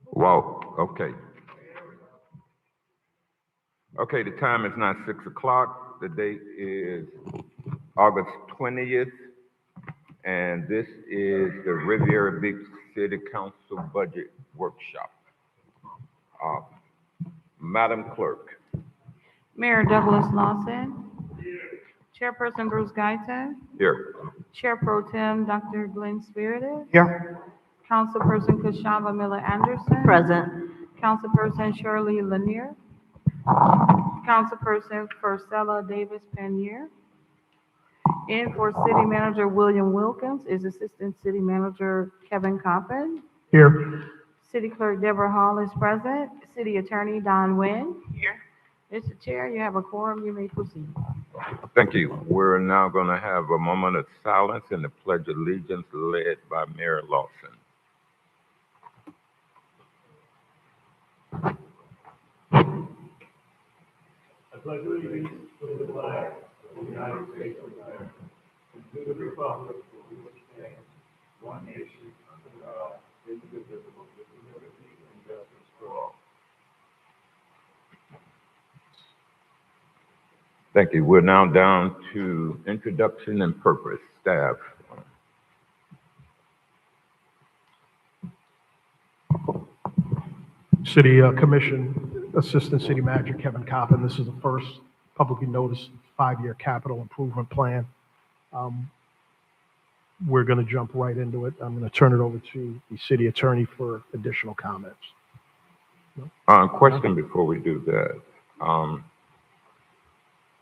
Whoa, okay. Okay, the time is now 6 o'clock. The date is August 20th, and this is the Riviera Beach City Council Budget Workshop. Uh, Madam Clerk. Mayor Douglas Lawson. Chairperson Bruce Guyton. Here. Chair Pro Tem Dr. Glenn Spiritus. Here. Councilperson Kashava Miller Anderson. Present. Councilperson Shirley Lanier. Councilperson Firstella Davis Panier. And for City Manager William Wilkins is Assistant City Manager Kevin Coppin. Here. City Clerk Deborah Hall is present. City Attorney Don Nguyen. Here. Mr. Chair, you have a quorum. You may proceed. Thank you. We're now going to have a moment of silence and the Pledge of Allegiance led by Mayor Lawson. I pledge allegiance to the flag of the United States of America and to the republic for which it stands, one nation, under God, indivisible, with liberty and justice for all. Thank you. We're now down to introduction and purpose. Staff. City Commission, Assistant City Manager Kevin Coppin. This is the first publicly noticed five-year capital improvement plan. We're going to jump right into it. I'm going to turn it over to the city attorney for additional comments. Question before we do that.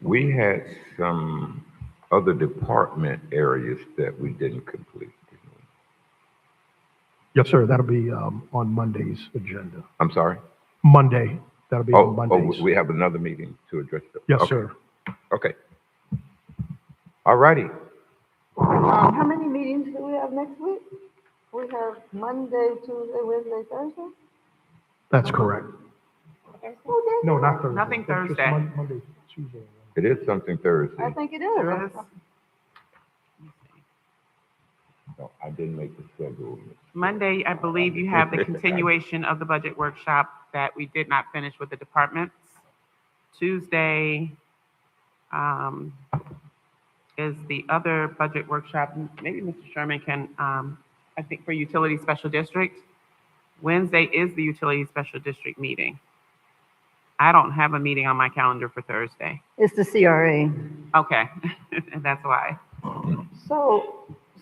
We had some other department areas that we didn't complete. Yes, sir. That'll be on Monday's agenda. I'm sorry? Monday. That'll be on Oh, Mondays. we have another meeting to address that. Yes, Okay. sir. Okay. All righty. How many meetings do we have next week? We have Monday, Tuesday, Wednesday, Thursday? That's correct. Who did No, that? not Thursday. Nothing That's just Thursday. Monday, Tuesday. It is something Thursday. I think it is. No, I didn't make the schedule. Monday, I believe you have the continuation of the budget workshop that we did not finish with the departments. Tuesday is the other budget workshop. Maybe Mr. Sherman can, I think for utility special district. Wednesday is the utility special district meeting. I don't have a meeting on my calendar for Thursday. It's the CRA. Okay, that's why.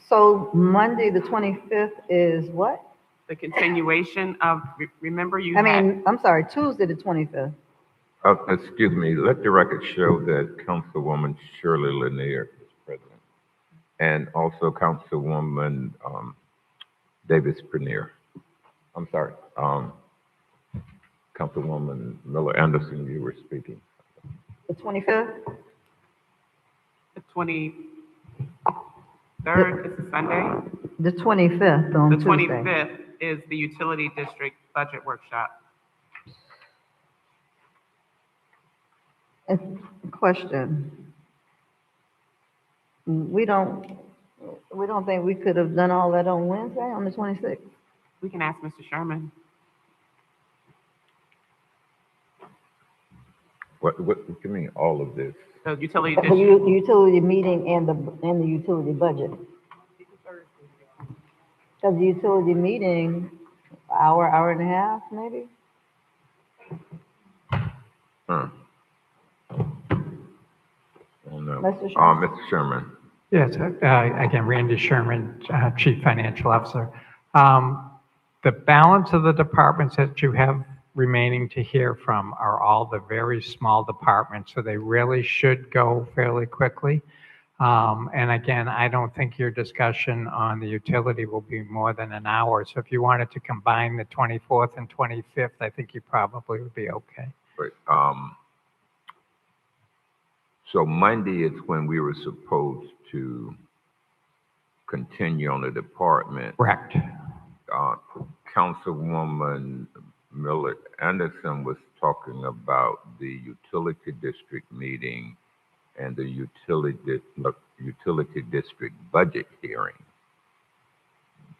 So Monday, the 25th is what? The continuation of, remember you I had. mean, I'm sorry, Tuesday, the 25th. Excuse me, let the record show that Councilwoman Shirley Lanier is present. And also Councilwoman Davis Panier. I'm sorry, Councilwoman Miller Anderson, you were speaking. The 25th? The 23rd is a Sunday. The 25th on The Tuesday. 25th is the utility district budget workshop. Question. We don't think we could have done all that on Wednesday, on the 26th? We can ask Mr. Sherman. What do you mean, all of this? The utility The district, utility meeting and the utility budget. Because the utility meeting, hour and a half, maybe? Huh. Oh, no. Mr. Sherman? Mr. Sherman. Yes, again, Randy Sherman, Chief Financial Officer. The balance of the departments that you have remaining to hear from are all the very small departments, so they really should go fairly quickly. And again, I don't think your discussion on the utility will be more than an hour. So if you wanted to combine the 24th and 25th, I think you probably would be okay. Right. So Monday is when we were supposed to continue on the department. Correct. Councilwoman Miller Anderson was talking about the utility district meeting and the utility district budget hearing.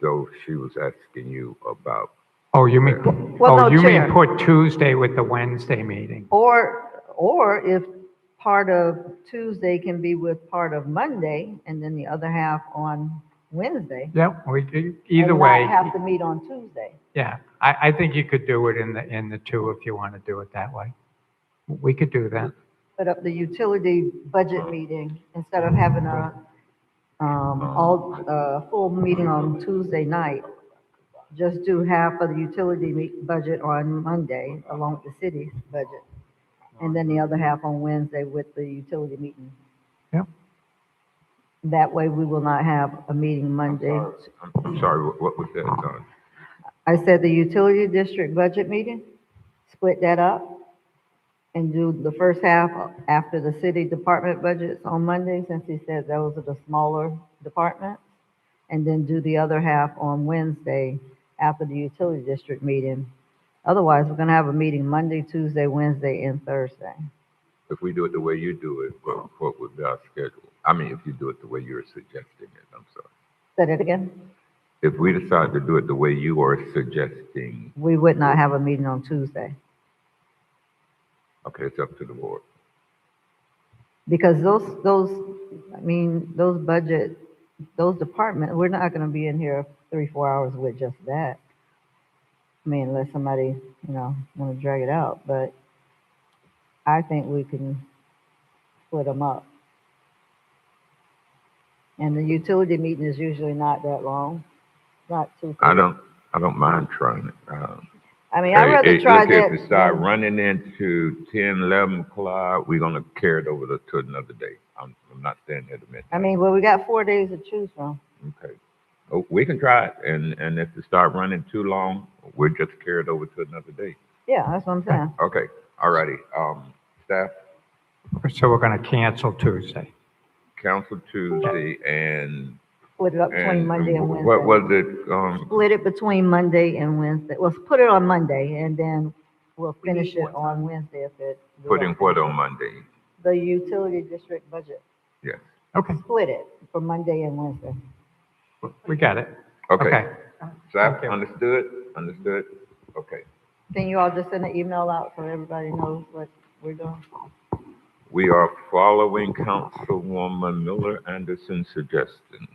Though she was asking you about Oh, you mean, Well, no, you mean Chair. put Tuesday with the Wednesday meeting? Or if part of Tuesday can be with part of Monday, and then the other half on Wednesday. Yeah, we do, either and way. not have to meet on Tuesday. Yeah, I think you could do it in the two if you want to do it that way. We could do that. Put up the utility budget meeting instead of having a, full meeting on Tuesday night. Just do half of the utility budget on Monday along with the city budget. And then the other half on Wednesday with the utility meeting. Yep. That way we will not have a meeting Monday. I'm sorry, what was that, Don? I said the utility district budget meeting, split that up and do the first half after the city department budgets on Monday, since he said those are the smaller departments. And then do the other half on Wednesday after the utility district meeting. Otherwise, we're gonna have a meeting Monday, Tuesday, Wednesday, and Thursday. If we do it the way you do it, what would be our schedule? I mean, if you do it the way you're suggesting it, I'm sorry. Say that again? If we decide to do it the way you are suggesting, We would not have a meeting on Tuesday. okay, it's up to the board. Because those departments, we're not gonna be in here 3-4 hours with just that. I mean, unless somebody, wanna drag it out, but I think we can split them up. And the utility meeting is usually not that long, not too. I don't mind trying it. I mean, I'd rather try look, that. if we start running into 10, 11 o'clock, we're gonna carry it over to another day. I'm not staying here to midnight. I mean, well, we got 4 days to choose from. Okay. Oh, we can try it, and if it start running too long, we'll just carry it over to another day. Yeah, that's what I'm saying. Okay, all righty. Staff, So we're going to cancel Tuesday. council Tuesday, and Split it up between Monday and Wednesday. what was it? Split it between Monday and Wednesday. Well, put it on Monday and then we'll finish it on Wednesday if it. Putting what on Monday? The utility district budget. Yes. Okay, Split it for Monday and Wednesday. we got it. Okay. Staff, Thank you. understood? Okay. Can you all just send an email out so everybody knows what we're doing? We are following Councilwoman Miller Anderson's suggestion,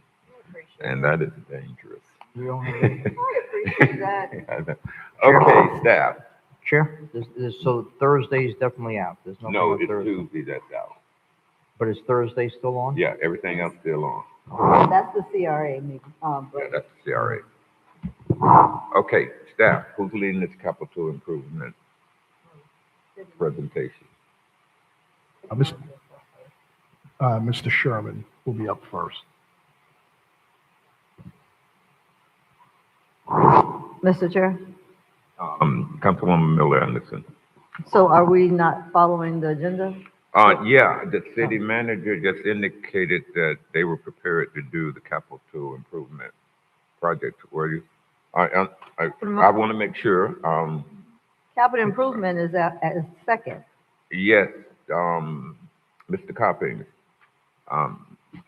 and that is dangerous. I appreciate that. Okay, staff. Chair, so Thursday's definitely out. There's nothing No, on it's Thursday. Tuesday that's out. But is Thursday still on? Yeah, everything else still on. That's the CRA meeting. Yeah, that's the CRA. Okay, staff, who's leading this capital improvement presentation? Mr. Sherman will be up first. Mr. Chair, Councilwoman Miller Anderson. so are we not following the agenda? Yeah, the city manager just indicated that they were prepared to do the capital improvement project, were you? I want to make sure, Capital improvement is at second. yes, Mr. Copping,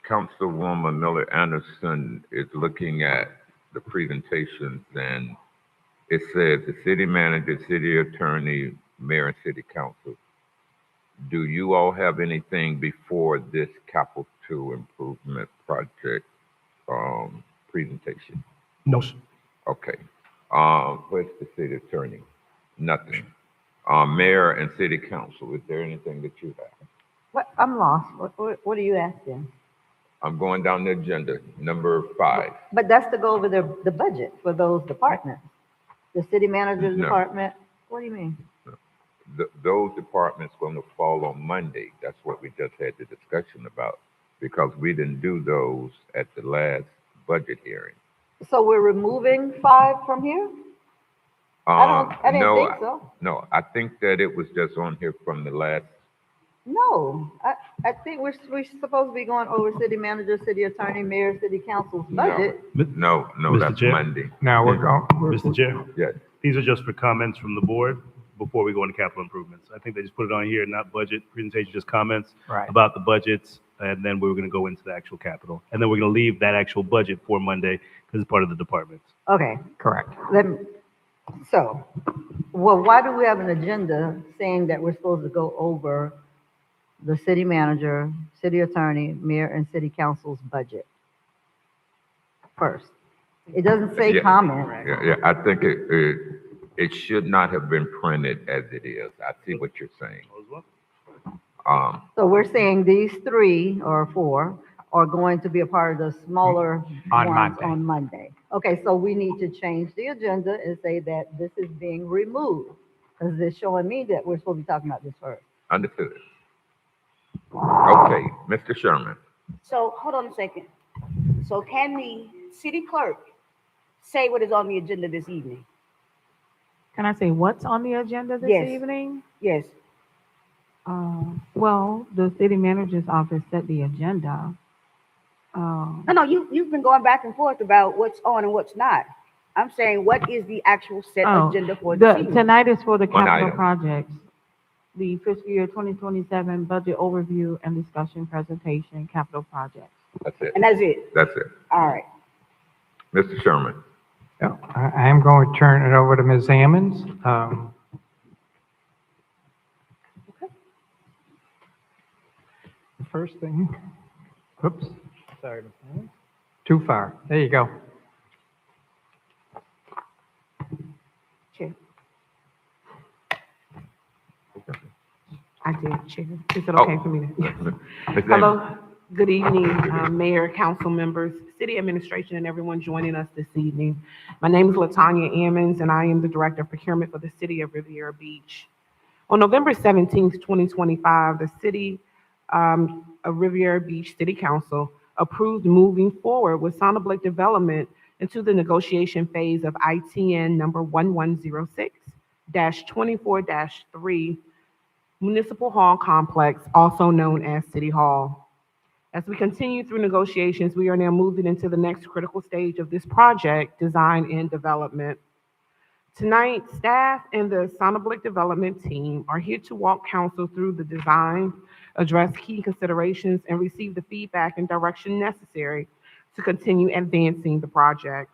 Councilwoman Miller Anderson is looking at the presentations, and it says the city manager, city attorney, mayor, and city council. Do you all have anything before this capital improvement project, presentation? No, sir. Okay. Where's the city attorney? Nothing. Mayor and city council, is there anything that you have? What, I'm lost. What are you asking? I'm going down the agenda, number 5. But that's to go over the budget for those departments. The city manager's No. department, what do you mean? Those departments going to fall on Monday. That's what we just had the discussion about, because we didn't do those at the last budget hearing. So we're removing 5 from here? I didn't no, think so. No, I think that it was just on here from the last, No, I think we're supposed to be going over city manager, city attorney, mayor, city council's budget. no, Mr. that's Chair? Monday. Now we're going, Mr. Chair, Yes. these are just for comments from the board before we go into capital improvements. I think they just put it on here, not budget presentation, just comments right. about the budgets, and then we're going to go into the actual capital. And then we're going to leave that actual budget for Monday because it's part of the departments. Okay, Correct. So, well, why do we have an agenda saying that we're supposed to go over the city manager, city attorney, mayor, and city council's budget first? It doesn't say Yeah. comment. Yeah, I think it should not have been printed as it is. I see what you're saying. So we're saying these three or four are going to be a part of the smaller On ones Monday. on Monday. Okay, so we need to change the agenda and say that this is being removed, because it's showing me that we're supposed to be talking about this first. Understood. Okay, Mr. Sherman. So, hold on a second. So can the city clerk say what is on the agenda this evening? Can I say what's on the agenda this Yes. evening? Yes. Well, the city manager's office set the agenda. No, you've been going back and forth about what's on and what's not. I'm saying, what is the actual set Oh, agenda for this evening? Tonight is for the One capital item. projects, the fiscal year 2027 budget overview and discussion presentation, capital projects. That's it. And that's it. That's it. All right. Mr. Sherman. Yeah, I am going to turn it over to Ms. Ammons. The first thing, oops, sorry, Ms. Ammons. Too far. There you go. Chair. I did, Chair. Is it okay for me to? Ms. Hello, good evening, Mayor, council members, city administration, and everyone joining us this evening. My name is Latanya Ammons, and I am the Director of Procurement for the City of Riviera Beach. On November 17th, 2025, the City of Riviera Beach City Council approved moving forward with Sonoblik Development into the negotiation phase of ITN number 1106-24-3 Municipal Hall Complex, also known as City Hall. As we continue through negotiations, we are now moving into the next critical stage of this project, design and development. Tonight, staff and the Sonoblik Development team are here to walk council through the design, address key considerations, and receive the feedback and direction necessary to continue advancing the project.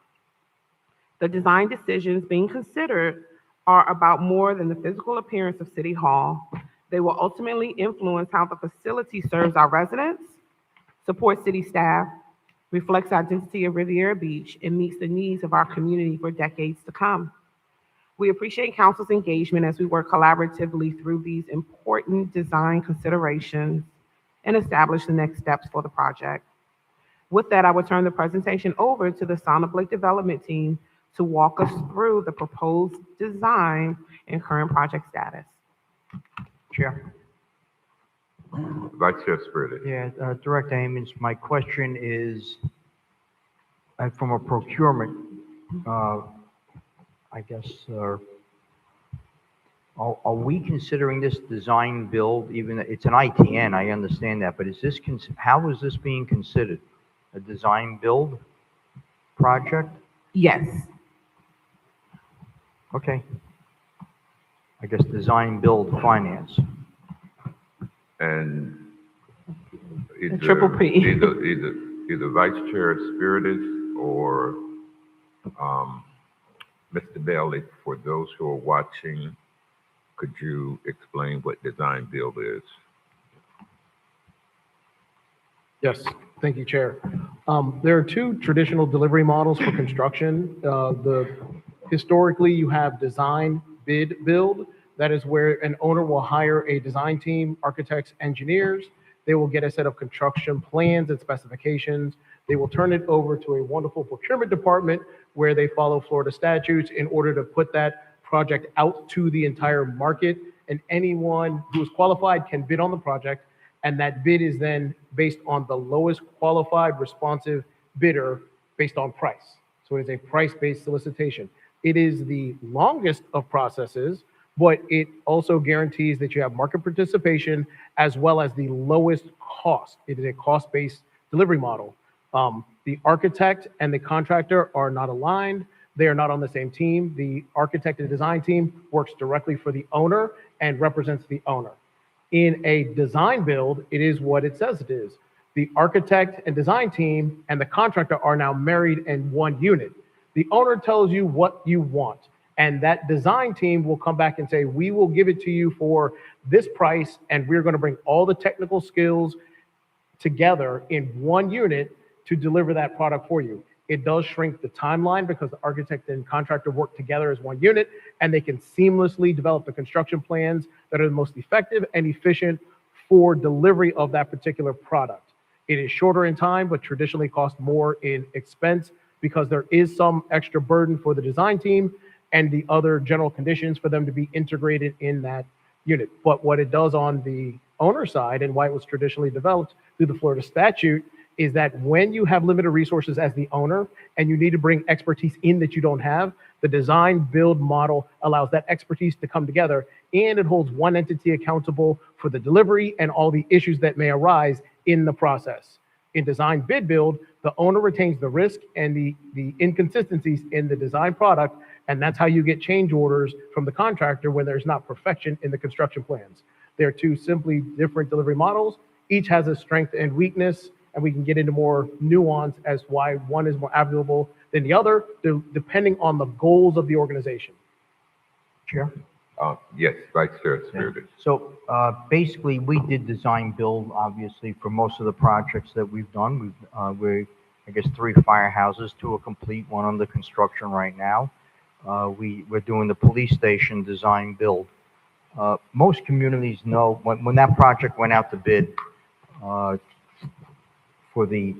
The design decisions being considered are about more than the physical appearance of City Hall. They will ultimately influence how the facility serves our residents, supports city staff, reflects the identity of Riviera Beach, and meets the needs of our community for decades to come. We appreciate council's engagement as we work collaboratively through these important design considerations and establish the next steps for the project. With that, I will turn the presentation over to the Sonoblik Development team to walk us through the proposed design and current project status. Chair. Vice Chair Spiritus. Yeah, Director Ammons, my question is, from a procurement, I guess, are we considering this design build, even, it's an ITN, I understand that, but is this, how is this being considered? A design build project? Yes. Okay. I guess design build finance. And either, Triple P. either Vice Chair Spiritus or Mr. Bailey, for those who are watching, could you explain what design build is? Yes, thank you, Chair. There are two traditional delivery models for construction. Historically, you have design, bid, build. That is where an owner will hire a design team, architects, engineers. They will get a set of construction plans and specifications. They will turn it over to a wonderful procurement department where they follow Florida statutes in order to put that project out to the entire market. And anyone who is qualified can bid on the project. And that bid is then based on the lowest qualified responsive bidder based on price. So it is a price-based solicitation. It is the longest of processes, but it also guarantees that you have market participation as well as the lowest cost. It is a cost-based delivery model. The architect and the contractor are not aligned. They are not on the same team. The architect and design team works directly for the owner and represents the owner. In a design build, it is what it says it is. The architect and design team and the contractor are now married in one unit. The owner tells you what you want, And that design team will come back and say, we will give it to you for this price, and we're going to bring all the technical skills together in one unit to deliver that product for you. It does shrink the timeline because the architect and contractor work together as one unit, and they can seamlessly develop the construction plans that are the most effective and efficient for delivery of that particular product. It is shorter in time, but traditionally costs more in expense because there is some extra burden for the design team and the other general conditions for them to be integrated in that unit. But what it does on the owner side, and why it was traditionally developed through the Florida statute, is that when you have limited resources as the owner and you need to bring expertise in that you don't have, the design build model allows that expertise to come together, and it holds one entity accountable for the delivery and all the issues that may arise in the process. In design bid build, the owner retains the risk and the inconsistencies in the design product, and that's how you get change orders from the contractor when there's not perfection in the construction plans. They're two simply different delivery models. Each has a strength and weakness, and we can get into more nuance as why one is more applicable than the other, depending on the goals of the organization. Chair? Yes, Vice Chair Spiritus. So basically, we did design build, obviously, for most of the projects that we've done. We're, I guess, 3 firehouses, 2 are complete, 1 under construction right now. We're doing the police station design build. Most communities know, when that project went out to bid, for the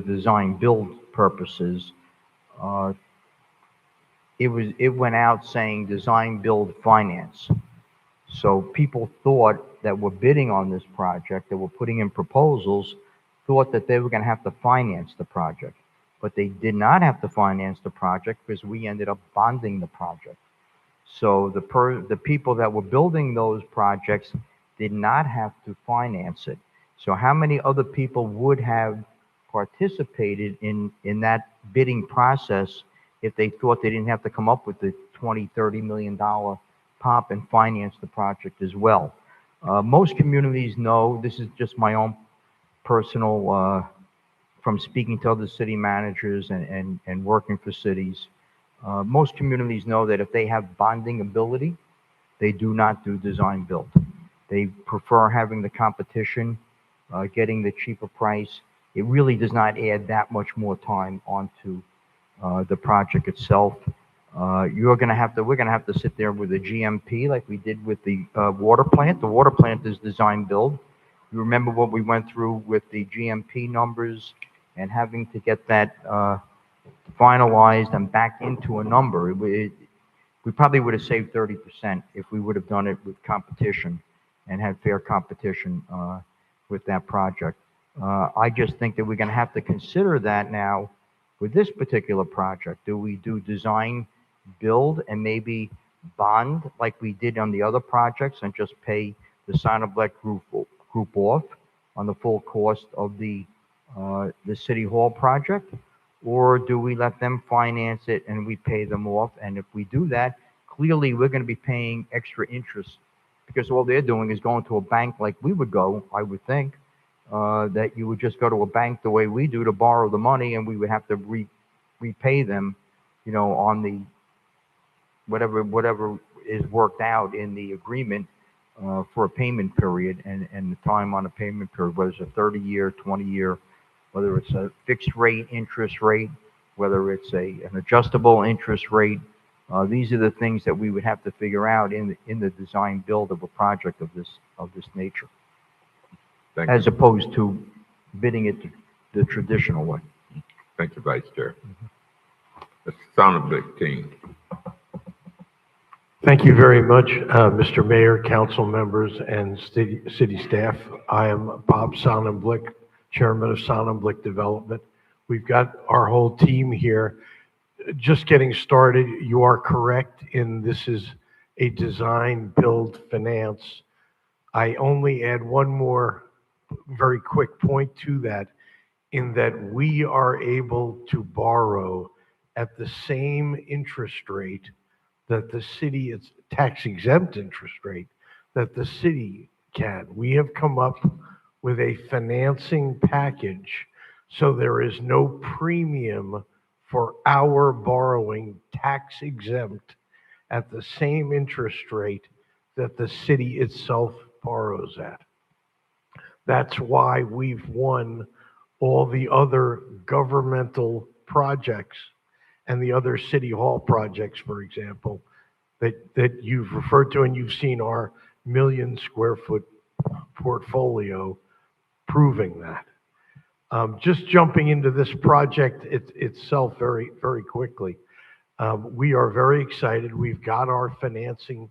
design build purposes, it went out saying design build finance. So people thought that were bidding on this project, that were putting in proposals, thought that they were going to have to finance the project, but they did not have to finance the project because we ended up bonding the project. So the people that were building those projects did not have to finance it. So how many other people would have participated in that bidding process if they thought they didn't have to come up with the $20–30 million pop and finance the project as well? Most communities know, this is just my own personal, from speaking to other city managers and working for cities, most communities know that if they have bonding ability, they do not do design build. They prefer having the competition, getting the cheaper price. It really does not add that much more time onto the project itself. We're going to have to sit there with a GMP like we did with the water plant. The water plant is design build. You remember what we went through with the GMP numbers and having to get that finalized and back into a number. We probably would have saved 30% if we would have done it with competition and had fair competition with that project. I just think that we're going to have to consider that now with this particular project. Do we do design build and maybe bond like we did on the other projects and just pay the Sonneblek group off on the full cost of the City Hall project? Or do we let them finance it and we pay them off? And if we do that, clearly we're going to be paying extra interest because all they're doing is going to a bank like we would go, I would think, that you would just go to a bank the way we do to borrow the money, and we would have to repay them, you know, on the whatever is worked out in the agreement for a payment period and the time on a payment period, whether it's a 30-year, 20-year, whether it's a fixed rate interest rate, whether it's an adjustable interest rate. These are the things that we would have to figure out in the design build of a project of this nature, as opposed to bidding it the traditional way. Thank you, Vice Chair. Mr. Sonneblek, team. Thank you very much, Mr. Mayor, council members, and city staff. I am Bob Sonneblek, Chairman of Sonneblek Development. We've got our whole team here. Just getting started, you are correct in this is a design, build, finance. I only add one more very quick point to that, in that we are able to borrow at the same interest rate that the city, it's tax exempt interest rate, that the city can. We have come up with a financing package so there is no premium for our borrowing, tax exempt, at the same interest rate that the city itself borrows at. That's why we've won all the other governmental projects and the other city hall projects, for example, that you've referred to, and you've seen our 1 million square foot portfolio proving that. Just jumping into this project itself very, very quickly. We are very excited. We've got our financing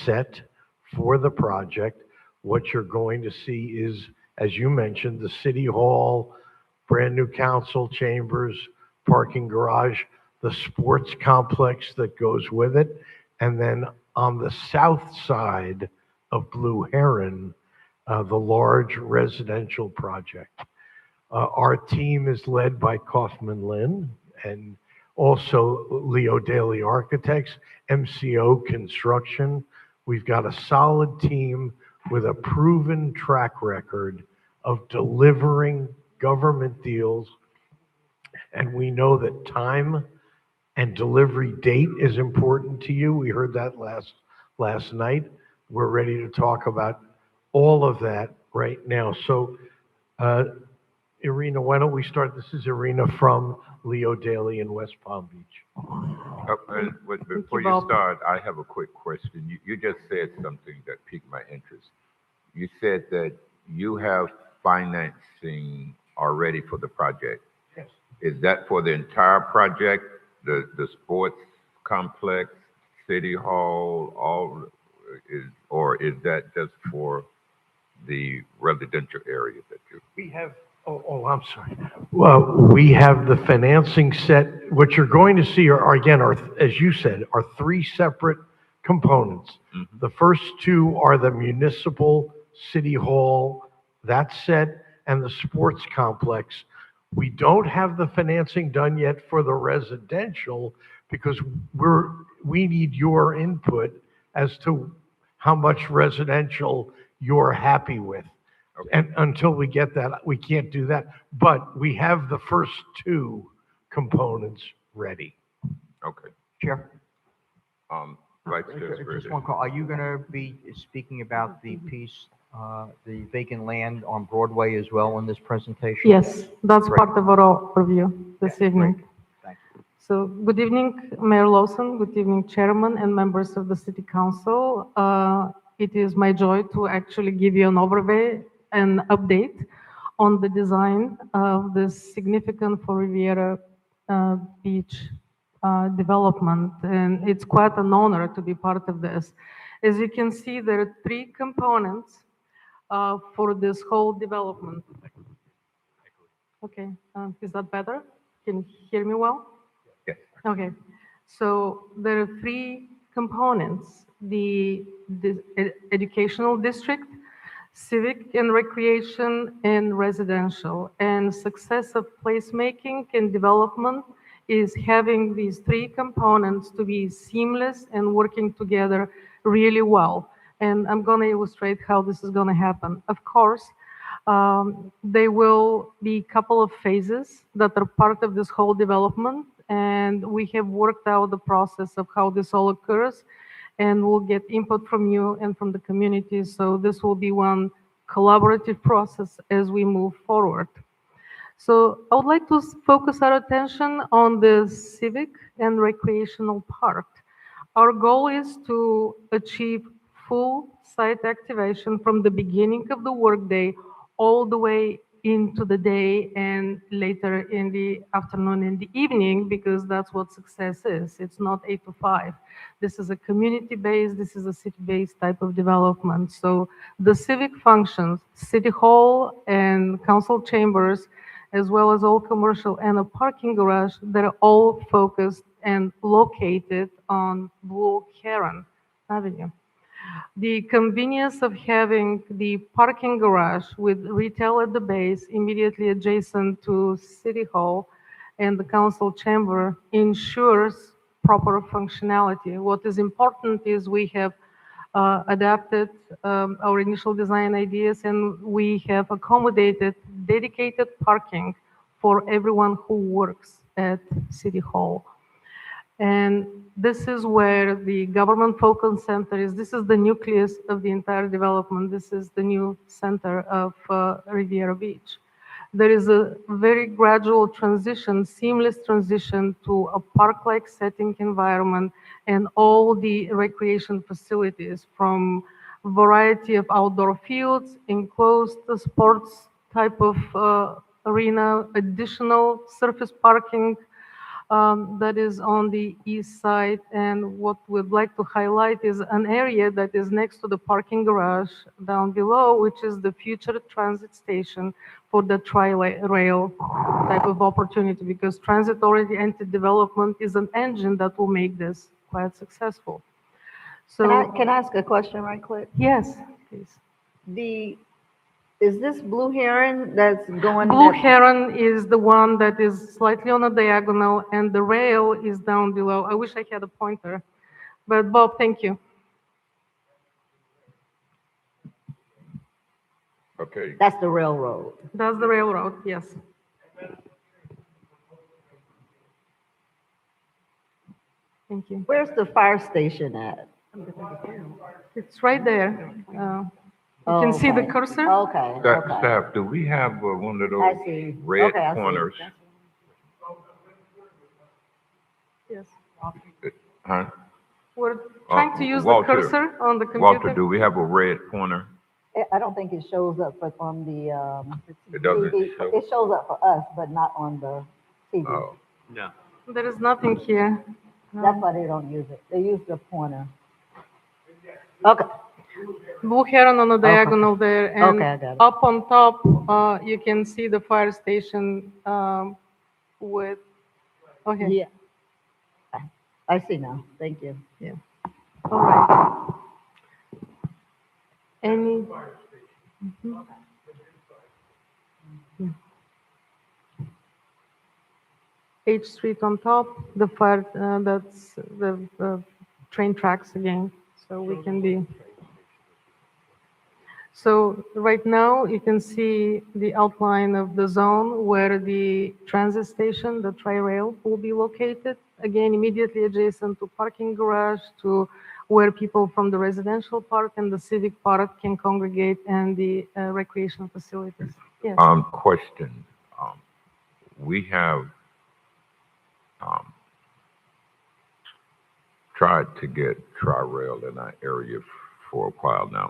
set for the project. What you're going to see is, as you mentioned, the city hall, brand new council chambers, parking garage, the sports complex that goes with it, and then on the south side of Blue Heron, the large residential project. Our team is led by Kaufman Lynn and also Leo Daly Architects, MCO Construction. We've got a solid team with a proven track record of delivering government deals. And we know that time and delivery date is important to you. We heard that last night. We're ready to talk about all of that right now. So, Irina, why don't we start? This is Irina from Leo Daly in West Palm Beach. Before you start, I have a quick question. You just said something that piqued my interest. You said that you have financing already for the project. Yes. Is that for the entire project, the sports complex, city hall, or is that just for the residential area that you? We have, I'm sorry. Well, we have the financing set. What you're going to see are again, as you said, are 3 separate components. Mm-hmm. The first 2 are the municipal city hall, that set, and the sports complex. We don't have the financing done yet for the residential because we need your input as to how much residential you're happy with. Okay. And until we get that, we can't do that. But we have the first 2 components ready. Okay. Chair? Vice Chair Just Sperry. one call. Are you going to be speaking about the piece, the vacant land on Broadway as well in this presentation? Yes, that's Great. part of our overview this evening. Great. Thank you. So good evening, Mayor Lawson, good evening, Chairman and members of the City Council. It is my joy to actually give you an overview and update on the design of this significant for Riviera Beach development. And it's quite an honor to be part of this. As you can see, there are 3 components for this whole development. Okay, is that better? Can you hear me well? Yes. Okay, so there are 3 components: the educational district, civic and recreation, and residential. And success of placemaking and development is having these 3 components to be seamless and working together really well. And I'm going to illustrate how this is going to happen. Of course, there will be a couple of phases that are part of this whole development, and we have worked out the process of how this all occurs, and we'll get input from you and from the community. So this will be one collaborative process as we move forward. So I would like to focus our attention on the civic and recreational part. Our goal is to achieve full site activation from the beginning of the workday all the way into the day and later in the afternoon and the evening, because that's what success is. It's not 8 to 5. This is a community-based, this is a city-based type of development. So the civic functions, city hall and council chambers, as well as all commercial and a parking garage, they're all focused and located on Blue Heron Avenue. The convenience of having the parking garage with retail at the base immediately adjacent to City Hall and the council chamber ensures proper functionality. What is important is we have adapted our initial design ideas, and we have accommodated dedicated parking for everyone who works at City Hall. And this is where the government focus center is. This is the nucleus of the entire development. This is the new center of Riviera Beach. There is a very gradual transition, seamless transition to a park-like setting environment and all the recreation facilities, from variety of outdoor fields, enclosed sports type of arena, additional surface parking that is on the east side. And what we'd like to highlight is an area that is next to the parking garage down below, which is the future transit station for the tri-rail type of opportunity, because transit-oriented development is an engine that will make this quite successful. So, Can I ask a question right quick? yes, please. Is this Blue Heron that's going? Blue Heron is the one that is slightly on a diagonal, and the rail is down below. I wish I had a pointer, but Bob, thank you. Okay, That's the railroad. That's the railroad, yes. Thank you. Where's the fire station at? It's right there. You can see the Okay. cursor? Okay, okay. staff, do we have one of I those see. red Okay, I see. pointers? Yes. Huh? We're trying to use the Walter. cursor on the Walter, computer. do we have a red pointer? I don't think it shows up but on the, It doesn't TV. show? It shows up for us, but not on the TV. Oh, There is nothing here. That's why they don't use it. They use the pointer. Okay, Blue Heron on the diagonal there, and Okay, I got it. up on top, you can see the fire station with, okay, yeah. I see now. Thank you. all right. Any? Mhm. Yeah. H Street on top, the fire, that's the train tracks again, so we can be. So right now, you can see the outline of the zone where the transit station, the tri-rail, will be located. Again, immediately adjacent to parking garage, to where people from the residential park and the civic park can congregate, and the recreation facilities. Yes. question. We have, tried to get Tri-Rail in our area for a while now.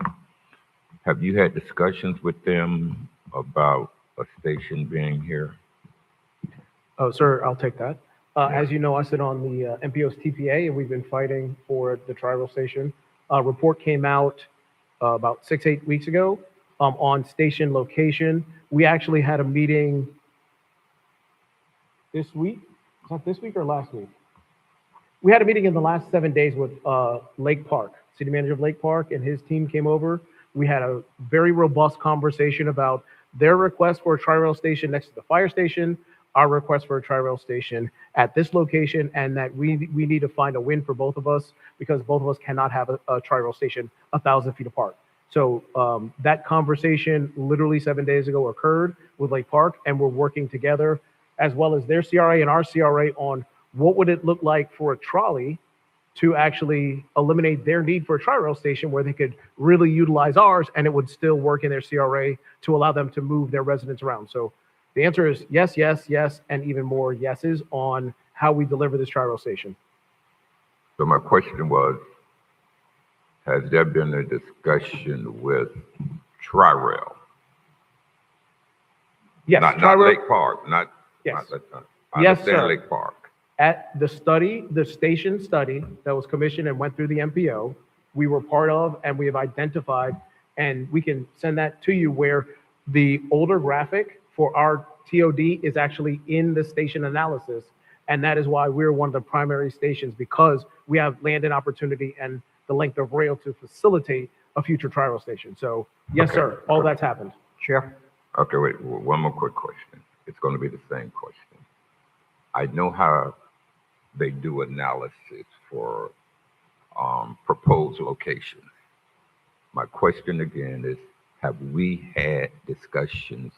Have you had discussions with them about a station being here? Oh, sir, I'll take that. As you know, I sit on the MPO's TPA, and we've been fighting for the Tri-Rail station. A report came out about 6-8 weeks ago on station location. We actually had a meeting this week. Was that this week or last week? We had a meeting in the last 7 days with Lake Park. City manager of Lake Park and his team came over. We had a very robust conversation about their request for a tri-rail station next to the fire station, our request for a tri-rail station at this location, and that we need to find a win for both of us, because both of us cannot have a tri-rail station 1,000 feet apart. So that conversation literally 7 days ago occurred with Lake Park, and we're working together, as well as their CRA and our CRA, on what would it look like for a trolley to actually eliminate their need for a tri-rail station where they could really utilize ours, and it would still work in their CRA to allow them to move their residents around. So the answer is yes, yes, yes, and even more yeses on how we deliver this tri-rail station. So my question was, has there been a discussion with Tri-Rail? Yes, Not tri-rail- Lake Park, not. Yes. I Yes, understand sir. Lake Park. At the study, the station study that was commissioned and went through the MPO, we were part of, and we have identified, and we can send that to you, where the older graphic for our TOD is actually in the station analysis. And that is why we're one of the primary stations, because we have land and opportunity and the length of rail to facilitate a future tri-rail station. So yes, Okay. sir, all that's happened. Chair? Okay, wait, one more quick question. It's going to be the same question. I know how they do analysis for proposed locations. My question again is, have we had discussions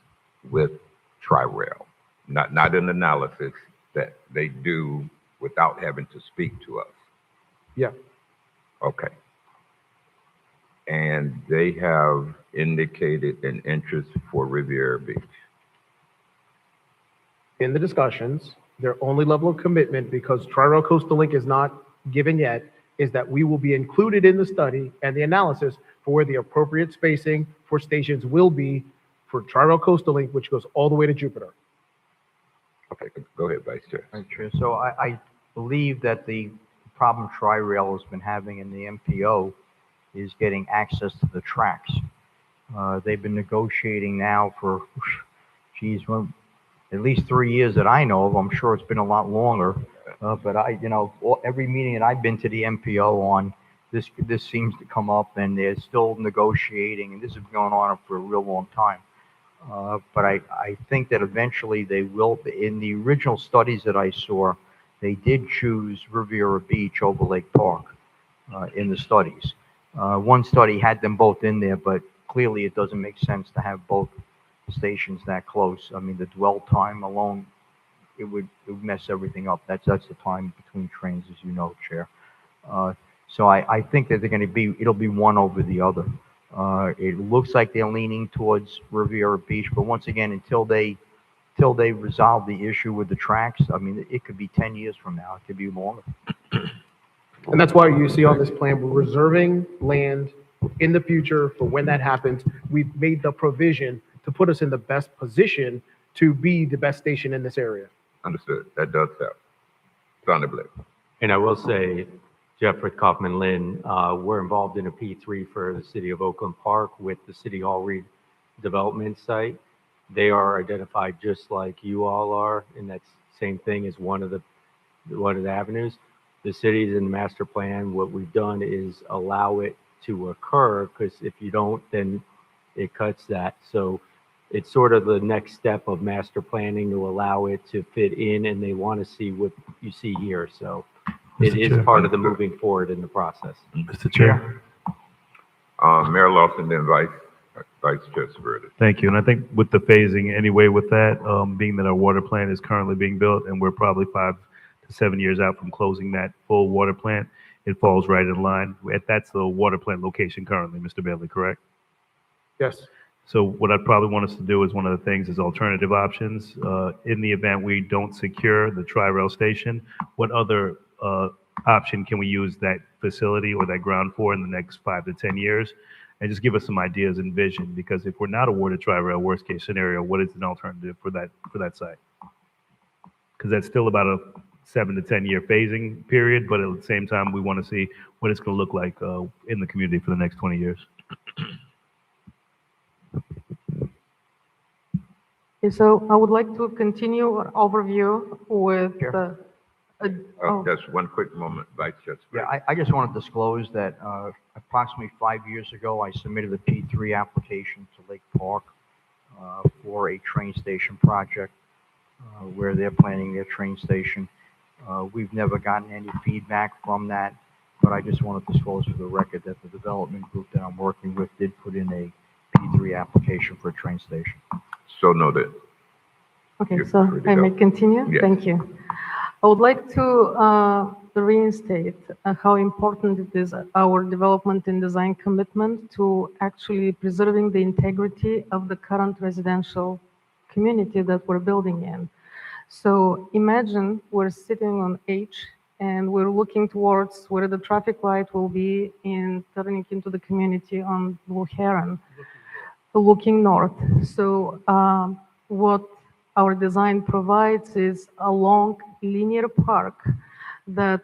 with Tri-Rail? Not an analysis that they do without having to speak to us. Yeah. Okay. And they have indicated an interest for Riviera Beach. In the discussions, their only level of commitment, because Tri-Rail Coastal Link is not given yet, is that we will be included in the study and the analysis for where the appropriate spacing for stations will be for Tri-Rail Coastal Link, which goes all the way to Jupiter. Okay, go ahead, Vice Chair. Right, Chair. So I believe that the problem Tri-Rail has been having in the MPO is getting access to the tracks. They've been negotiating now for, well, at least 3 years that I know of. I'm sure it's been a lot longer. But every meeting that I've been to the MPO on, this seems to come up, and they're still negotiating, and this has been going on for a real long time. But I think that eventually they will. In the original studies that I saw, they did choose Riviera Beach over Lake Park in the studies. One study had them both in there, but clearly it doesn't make sense to have both stations that close. I mean, the dwell time alone, it would mess everything up. That's the time between trains, as you know, Chair. So I think that it'll be one over the other. It looks like they're leaning towards Riviera Beach, but once again, until they resolve the issue with the tracks, I mean, it could be 10 years from now. It could be longer. And that's why you see on this plan, we're reserving land in the future for when that happens. We've made the provision to put us in the best position to be the best station in this area. Understood. That does help. Sonny Blake. And I will say, Jeffrey Kaufman Lynn, we're involved in a P3 for the city of Oakland Park with the City Hall redevelopment site. They are identified just like you all are, and that's same thing as one of the avenues. The city's in the master plan. What we've done is allow it to occur, because if you don't, then it cuts that. So it's sort of the next step of master planning to allow it to fit in, and they want to see what you see here. So it is part of the moving forward in the process. Mr. Chair. Mayor Lawson, then Vice Chair Saverda. Thank you. And I think with the phasing anyway with that, being that our water plant is currently being built and we're probably 5 to 7 years out from closing that full water plant, it falls right in line. That's the water plant location currently, Mr. Bailey, correct? Yes. So what I'd probably want us to do is one of the things is alternative options. In the event we don't secure the Tri-Rail station, what other option can we use that facility or that ground for in the next 5 to 10 years? And just give us some ideas and vision, because if we're not awarded Tri-Rail, worst case scenario, what is an alternative for that site? Because that's still about a 7 to 10 year phasing period, but at the same time, we want to see what it's going to look like in the community for the next 20 years. Okay, so I would like to continue our overview with Sure. Just one quick moment, Vice Chair Saverda. Yeah, I just want to disclose that approximately 5 years ago, I submitted a P3 application to Lake Park for a train station project where they're planning their train station. We've never gotten any feedback from that, but I just want to disclose for the record that the development group that I'm working with did put in a P3 application for a train station. So noted. Okay, You're so free to I go. may continue? Yes. Thank you. I would like to reinstate how important it is, our development and design commitment to actually preserving the integrity of the current residential community that we're building in. So imagine we're sitting on H and we're looking towards where the traffic light will be in turning into the community on Blue Heron, looking north. So what our design provides is a long linear park that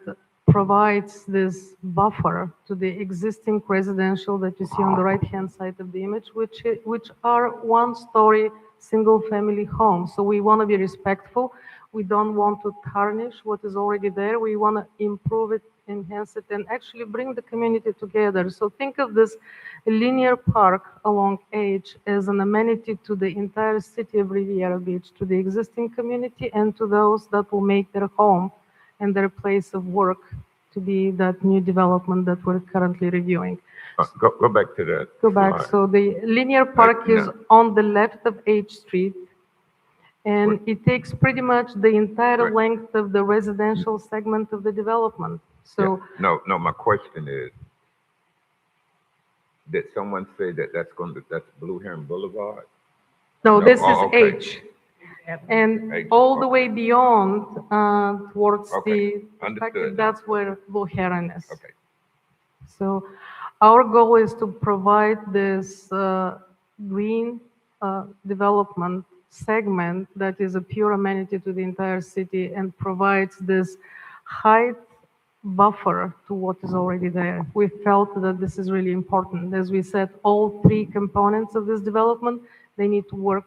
provides this buffer to the existing residential that you see on the right-hand side of the image, which are one-story single-family homes. So we want to be respectful. We don't want to tarnish what is already there. We want to improve it, enhance it, and actually bring the community together. So think of this linear park along H as an amenity to the entire city of Riviera Beach, to the existing community, and to those that will make their home and their place of work to be that new development that we're currently reviewing. Go back to that. Go back. slide. So the linear park is no. on the left of H Street, And it takes pretty much the entire Right. length of the residential segment of the development. So Yeah. No, my question is, did someone say that that's Blue Heron Boulevard? no, No, this is oh, okay. H. And H, all the okay. way beyond, towards Okay, the understood perspective, now. that's where Blue Heron is. Okay. So our goal is to provide this green development segment that is a pure amenity to the entire city and provides this height buffer to what is already there. We felt that this is really important. As we said, all three components of this development, they need to work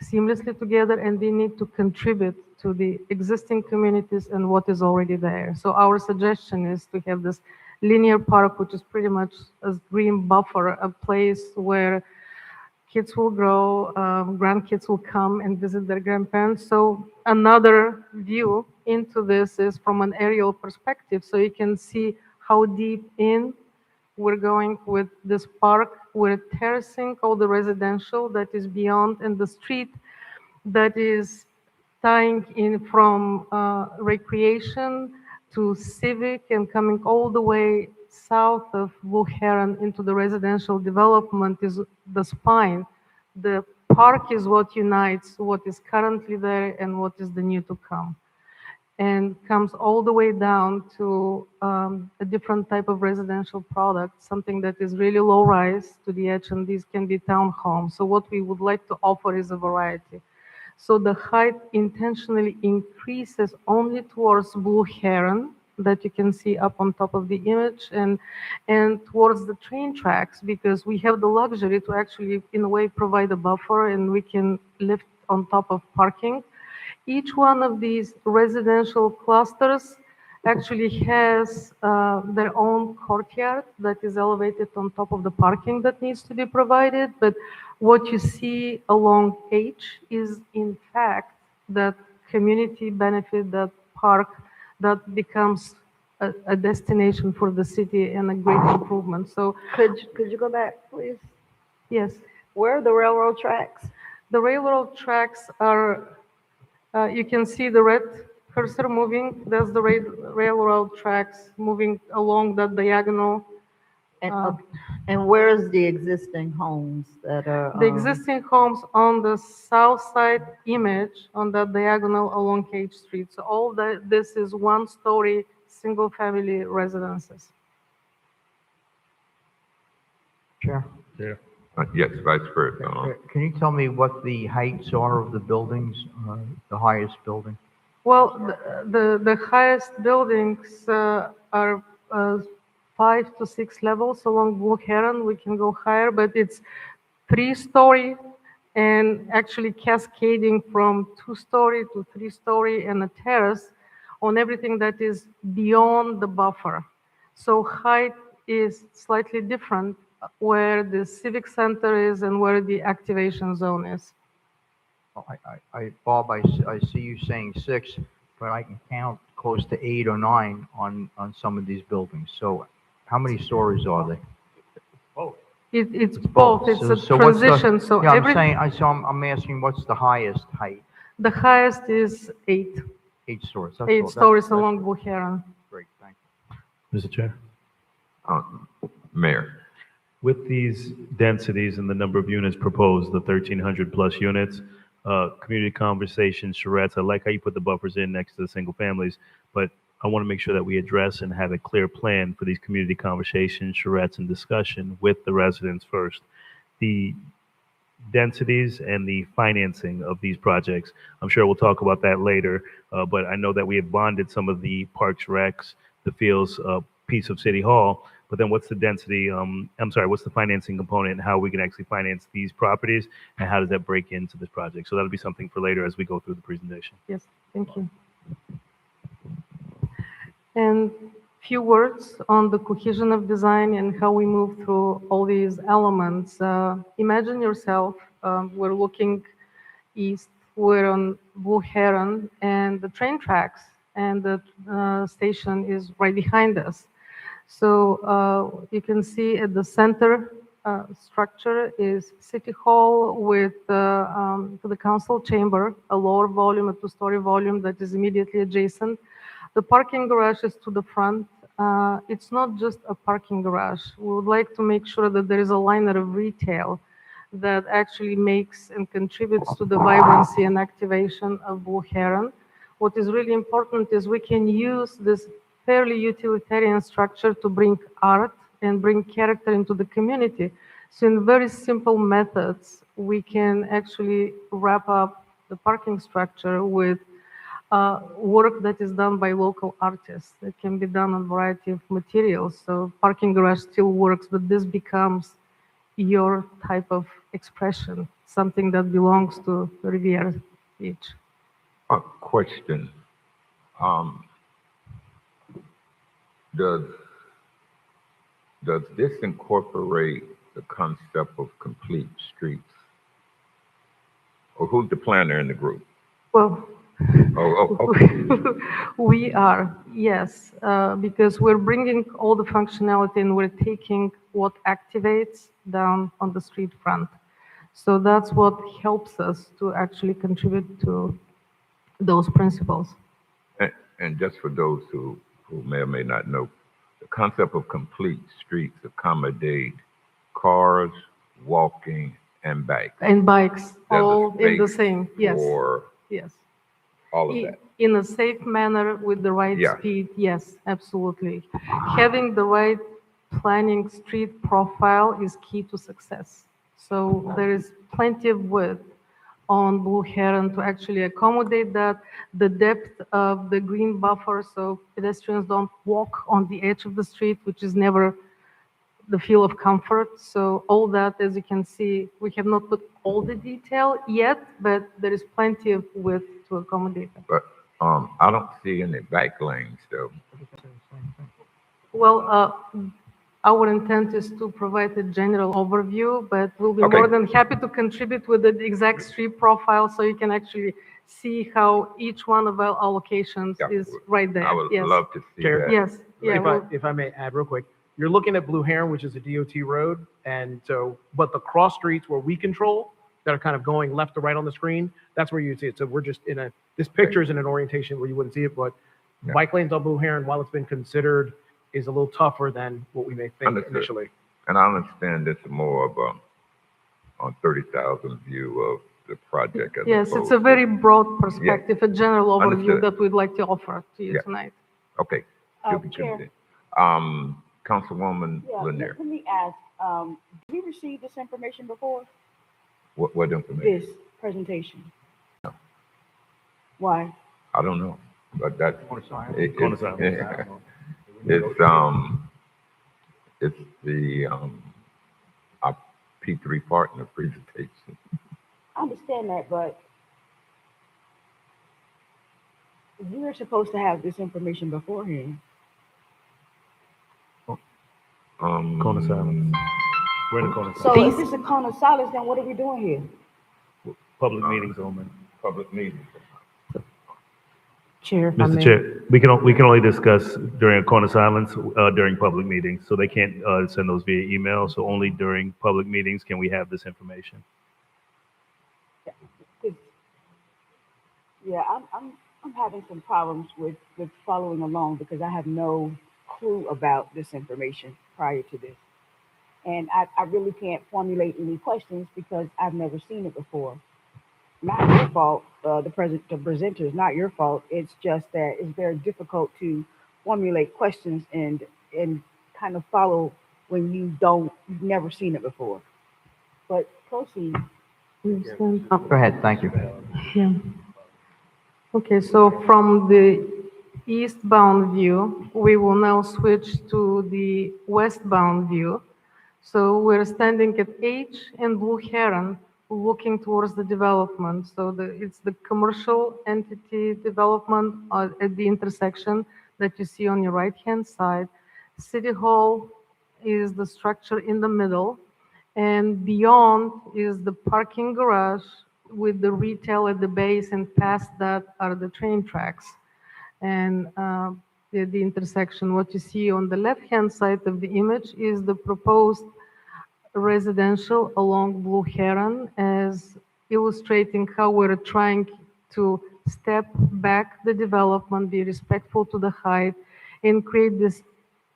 seamlessly together and they need to contribute to the existing communities and what is already there. So our suggestion is to have this linear park, which is pretty much a green buffer, a place where kids will grow, grandkids will come and visit their grandparents. So another view into this is from an aerial perspective. So you can see how deep in we're going with this park. We're terracing all the residential that is beyond and the street that is tying in from recreation to civic and coming all the way south of Blue Heron into the residential development is the spine. The park is what unites what is currently there and what is the new to come. And comes all the way down to a different type of residential product, something that is really low rise to the edge, and these can be townhomes. So what we would like to offer is a variety. So the height intentionally increases only towards Blue Heron that you can see up on top of the image and towards the train tracks, because we have the luxury to actually in a way provide a buffer and we can lift on top of parking. Each one of these residential clusters actually has their own courtyard that is elevated on top of the parking that needs to be provided. But what you see along H is in fact that community benefit, that park that becomes a destination for the city and a great improvement. So Could you go back, please? yes, Where are the railroad tracks? the railroad tracks are, you can see the red cursor moving. That's the railroad tracks moving along that diagonal. And, Uh, okay. And where's the existing homes that are? The existing homes on the south side image on that diagonal along Cage Street. So all that, this is one-story, single-family residences. Chair? Yes, Vice President. Can you tell me what the heights are of the buildings, the highest building? Well, the highest buildings are 5 to 6 levels along Blue Heron. We can go higher, but it's 3-story and actually cascading from 2-story to 3-story and a terrace on everything that is beyond the buffer. So height is slightly different where the civic center is and where the activation zone is. Bob, I see you saying 6, but I can count close to 8 or 9 on some of these buildings. So how many stories are they? It's both. It's a what's the- transition. So Yeah, I'm every, saying, I'm asking what's the highest height? the highest is 8. 8 stories. That's all. 8 That's- stories that's along Blue Heron. Great, thank you. Mr. Chair? Mayor. With these densities and the number of units proposed, the 1,300 plus units, community conversations, charrettes, I like how you put the buffers in next to the single families, but I want to make sure that we address and have a clear plan for these community conversations, charrettes, and discussion with the residents first. The densities and the financing of these projects, I'm sure we'll talk about that later, but I know that we have bonded some of the parks, recs, the fields piece of City Hall, but then what's the density, what's the financing component and how we can actually finance these properties and how does that break into this project? So that'll be something for later as we go through the presentation. Yes, thank you. And few words on the cohesion of design and how we move through all these elements. Imagine yourself, we're looking east, we're on Blue Heron and the train tracks and the station is right behind us. So you can see at the center structure is City Hall with the council chamber, a lower volume, a two-story volume that is immediately adjacent. The parking garage is to the front. It's not just a parking garage. We would like to make sure that there is a line of retail that actually makes and contributes to the vibrancy and activation of Blue Heron. What is really important is we can use this fairly utilitarian structure to bring art and bring character into the community. So in very simple methods, we can actually wrap up the parking structure with work that is done by local artists. It can be done on a variety of materials. So parking garage still works, but this becomes your type of expression, something that belongs to Riviera Beach. A question. Does this incorporate the concept of complete streets? Or who's the planner in the group? Well, Okay. we are, yes, because we're bringing all the functionality and we're taking what activates down on the street front. So that's what helps us to actually contribute to those principles. And just for those who may or may not know, the concept of complete streets accommodate cars, walking, and bikes. And bikes, There's a all in the space same, yes, For yes. all of that. In a safe manner with the right Yeah. speed, yes, absolutely. Having the right planning street profile is key to success. So there is plenty of width on Blue Heron to actually accommodate that, the depth of the green buffer so pedestrians don't walk on the edge of the street, which is never the feel of comfort. So all that, as you can see, we have not put all the detail yet, but there is plenty of width to accommodate that. But I don't see any bike lanes though. Well, our intent is to provide a general overview, but we'll be Okay. more than happy to contribute with the exact street profile so you can actually see how each one of our allocations Yeah. is right there. I would Yes. love to see Chair? that. Yes, yeah, well, If I may add real quick, you're looking at Blue Heron, which is a DOT road, and so, but the cross streets where we control, that are kind of going left to right on the screen, that's where you'd see it. So we're just this picture is in an orientation where you wouldn't see it, but Yeah. bike lanes on Blue Heron, while it's been considered, is a little tougher than what we may think Understood. initially. And I understand this is more of a on 30,000 view of the project. as yes, it's opposed a to- very broad perspective, a general overview Understood. that we'd like to offer to you Yeah. tonight. Okay. to be Chair. continued. Councilwoman Yeah, Lanier, let me ask, did we receive this information before, what information? this presentation? Why? I don't know, but that's. it- Going it's- to It's the, our P3 partner presentation. I understand that, but we're supposed to have this information beforehand. Cone of silence. We're in the cone of So silence. if it's a cone of silence, then what are we doing here? Public meetings only. Public meetings. Chair, if I Mr. may. Chair, we can only discuss during a cone of silence, during public meetings. So they can't, send those via email. So only during public meetings can we have this information. Yeah, I'm having some problems with following along because I have no clue about this information prior to this. And I really can't formulate any questions because I've never seen it before. Not your fault, the presenter is not your fault. It's just that it's very difficult to formulate questions and kind of follow when you've never seen it before. But proceed. Understand? Go ahead, thank you. Yeah. Okay, so from the eastbound view, we will now switch to the westbound view. So we're standing at H and Blue Heron, looking towards the development. So it's the commercial entity development at the intersection that you see on your right-hand side. City Hall is the structure in the middle, and beyond is the parking garage with the retail at the base, and past that are the train tracks. And the intersection, what you see on the left-hand side of the image is the proposed residential along Blue Heron as illustrating how we're trying to step back the development, be respectful to the height, and create this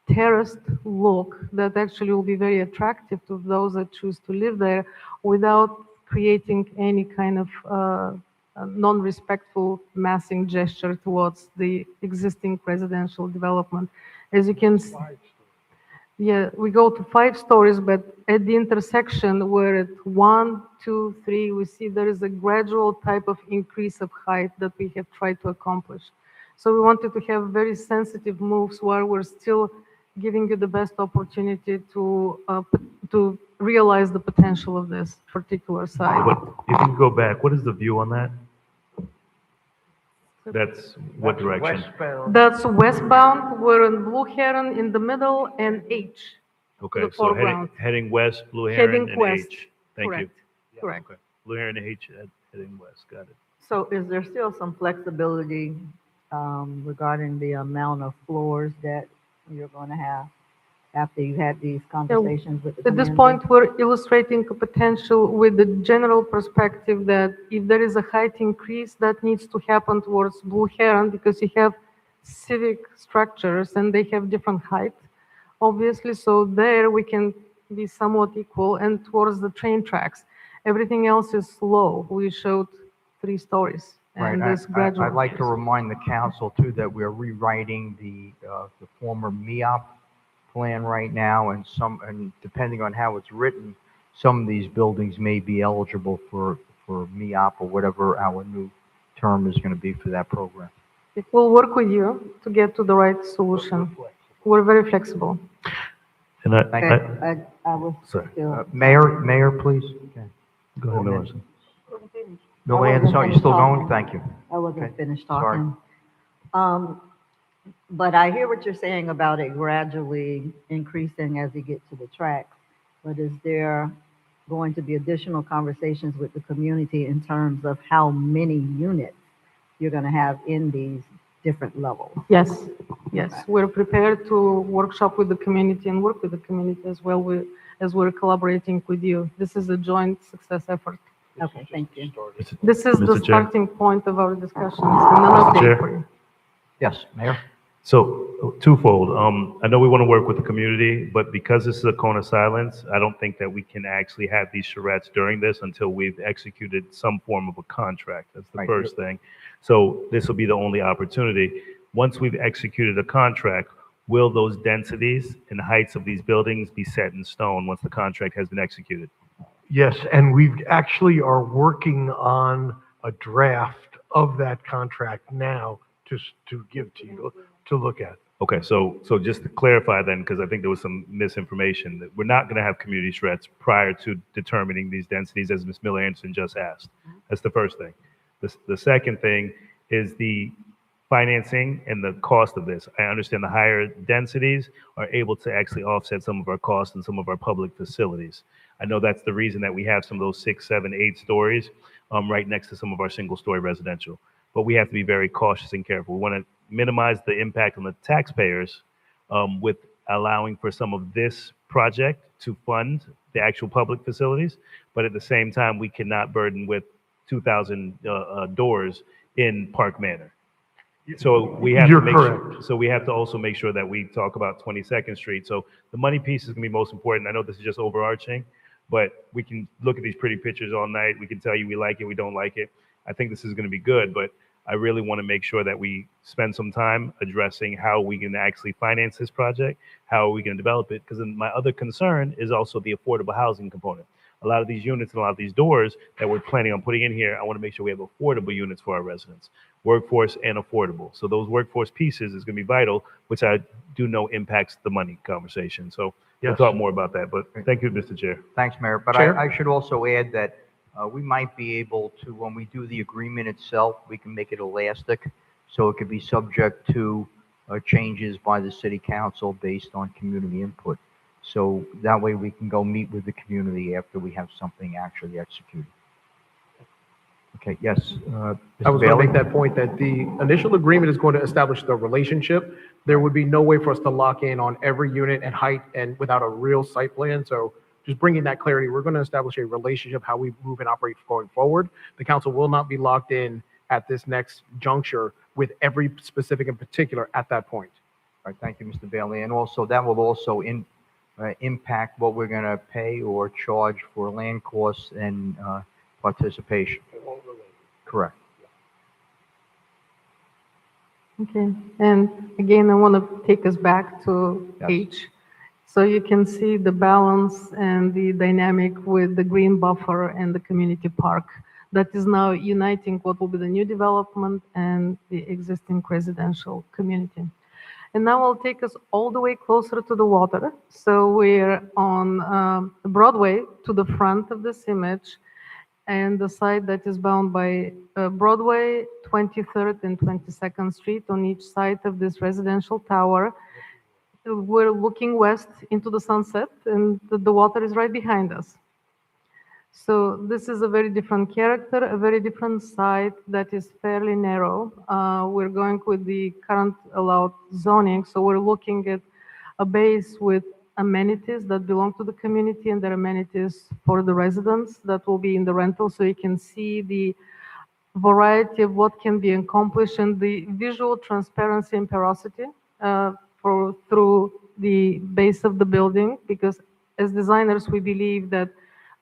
terraced look that actually will be very attractive to those that choose to live there without creating any kind of non-respectful massing gesture towards the existing residential development. As you can see, yeah, we go to 5 stories, but at the intersection where at 1, 2, 3, we see there is a gradual type of increase of height that we have tried to accomplish. So we wanted to have very sensitive moves while we're still giving you the best opportunity to realize the potential of this particular site. But if you go back, what is the view on that? That's what direction? Westbound. That's westbound, we're in Blue Heron in the middle and H. Okay, the so foreground. heading west, Blue Heading Heron, and west. H. Thank you. Correct. Correct. Okay. Blue Heron and H heading west, got it. So is there still some flexibility regarding the amount of floors that you're going to have after you've had these conversations with the At this community? point, we're illustrating a potential with the general perspective that if there is a height increase, that needs to happen towards Blue Heron because you have civic structures and they have different height, obviously. So there we can be somewhat equal, and towards the train tracks. Everything else is low. We showed 3 stories. Right, And this gradual. I'd like to increase. remind the council too that we're rewriting the former MEOP plan right now, and depending on how it's written, some of these buildings may be eligible for MEOP or whatever our new term is going to be for that program. We'll work with you to get to the right solution. We're very flexible. And I was sorry, still. Mayor, please. Okay. go ahead, Melissa. Bill I wasn't Anderson, are you finished still talking. going? Thank you. I wasn't Okay, finished sorry. talking. But I hear what you're saying about it gradually increasing as you get to the tracks. But is there going to be additional conversations with the community in terms of how many units you're going to have in these different levels? Yes, yes. We're prepared to workshop with the community and work with the community as well as we're collaborating with you. This is a joint success effort. Okay, thank you. This is the Mr. Chair. starting point of our discussions and an update Chair. for you. Yes, Mayor? So twofold. I know we want to work with the community, but because this is a cone of silence, I don't think that we can actually have these charrettes during this until we've executed some form of a contract. That's the Right. first thing. So this will be the only opportunity. Once we've executed a contract, will those densities and heights of these buildings be set in stone once the contract has been executed? Yes, and we actually are working on a draft of that contract now to give to you to look at. Okay, so just to clarify then, because I think there was some misinformation, that we're not going to have community charrettes prior to determining these densities, as Ms. Miller Anderson just asked. That's the first thing. The second thing is the financing and the cost of this. I understand the higher densities are able to actually offset some of our costs in some of our public facilities. I know that's the reason that we have some of those 6, 7, 8 stories right next to some of our single-story residential. But we have to be very cautious and careful. We want to minimize the impact on the taxpayers with allowing for some of this project to fund the actual public facilities. But at the same time, we cannot burden with 2,000 doors in Park Manor. So we have You're to make correct. sure, so we have to also make sure that we talk about 22nd Street. So the money piece is going to be most important. I know this is just overarching, but we can look at these pretty pictures all night. We can tell you we like it, we don't like it. I think this is going to be good, but I really want to make sure that we spend some time addressing how we can actually finance this project, how are we going to develop it, because my other concern is also the affordable housing component. A lot of these units and a lot of these doors that we're planning on putting in here, I want to make sure we have affordable units for our residents, workforce and affordable. So those workforce pieces is going to be vital, which I do know impacts the money conversation. So we'll Yes. talk more about that, but thank you, Mr. Chair. Thanks, Mayor. But Chair? I should also add that we might be able to, when we do the agreement itself, we can make it elastic, so it could be subject to changes by the city council based on community input. So that way we can go meet with the community after we have something actually executed. Okay, yes. I Mr. was going to Bailey? make that point that the initial agreement is going to establish the relationship. There would be no way for us to lock in on every unit and height and without a real site plan. So just bringing that clarity. We're going to establish a relationship, how we move and operate going forward. The council will not be locked in at this next juncture with every specific in particular at that point. All right, thank you, Mr. Bailey. And also, that will also impact what we're going to pay or charge for land costs and participation. Correct. Okay, and again, I want to take us back to Yes. H. So you can see the balance and the dynamic with the green buffer and the community park that is now uniting what will be the new development and the existing residential community. And now I'll take us all the way closer to the water. So we're on Broadway to the front of this image, and the side that is bound by Broadway, 23rd and 22nd Street on each side of this residential tower. We're looking west into the sunset, and the water is right behind us. So this is a very different character, a very different site that is fairly narrow. We're going with the current allowed zoning, so we're looking at a base with amenities that belong to the community and their amenities for the residents that will be in the rental, so you can see the variety of what can be accomplished and the visual transparency and porosity through the base of the building, because as designers, we believe that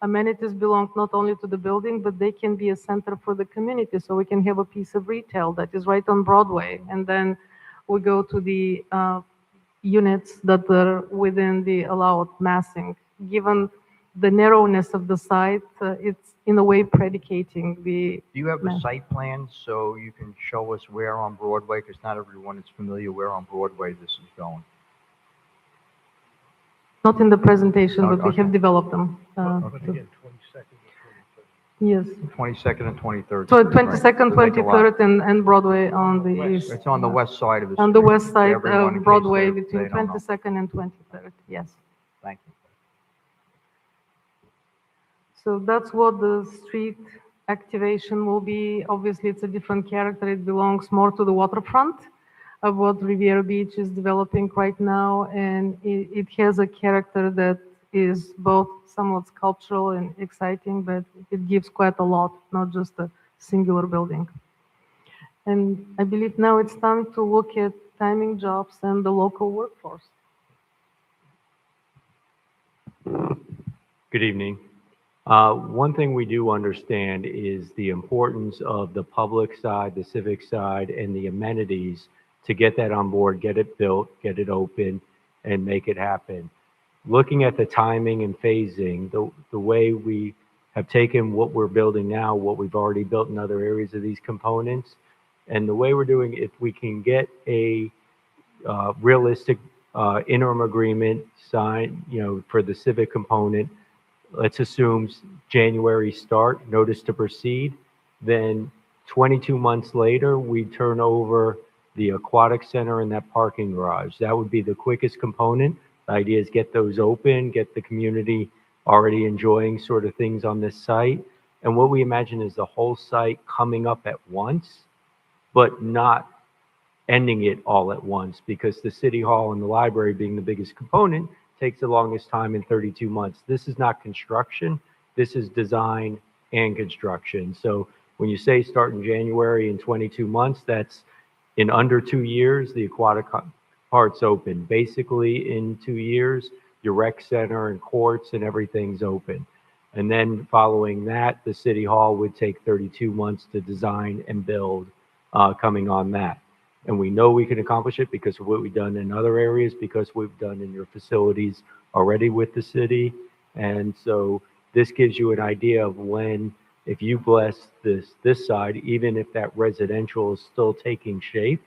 amenities belong not only to the building, but they can be a center for the community. So we can have a piece of retail that is right on Broadway, and then we go to the units that are within the allowed massing. Given the narrowness of the site, it's in a way predicating the. Do you have a mass. site plan so you can show us where on Broadway? Because not everyone is familiar where on Broadway this is going. Not in the presentation, but we Okay. have developed them. Yes. 22nd and 23rd. So Street, 22nd, right? To make a lot. 23rd, and Broadway on the east. It's on the west side of the street. On the west for side everyone in of case Broadway they between don't know. 22nd and 23rd, yes. Thank you. So that's what the street activation will be. Obviously, it's a different character. It belongs more to the waterfront of what Riviera Beach is developing right now. And it has a character that is both somewhat sculptural and exciting, but it gives quite a lot, not just a singular building. And I believe now it's time to look at timing jobs and the local workforce. Good evening. One thing we do understand is the importance of the public side, the civic side, and the amenities to get that on board, get it built, get it open, and make it happen. Looking at the timing and phasing, the way we have taken what we're building now, what we've already built in other areas of these components, and the way we're doing, if we can get a realistic interim agreement signed, for the civic component, let's assume January start, notice to proceed, then 22 months later, we turn over the aquatic center and that parking garage. That would be the quickest component. The idea is get those open, get the community already enjoying sort of things on this site. And what we imagine is the whole site coming up at once, but not ending it all at once, because the city hall and the library being the biggest component takes the longest time in 32 months. This is not construction, this is design and construction. So when you say start in January in 22 months, that's in under 2 years, the aquatic part's open. Basically in 2 years, your rec center and courts and everything's open. And then following that, the city hall would take 32 months to design and build coming on that. And we know we can accomplish it because of what we've done in other areas, because we've done in your facilities already with the city. And so this gives you an idea of when, if you bless this side, even if that residential is still taking shape,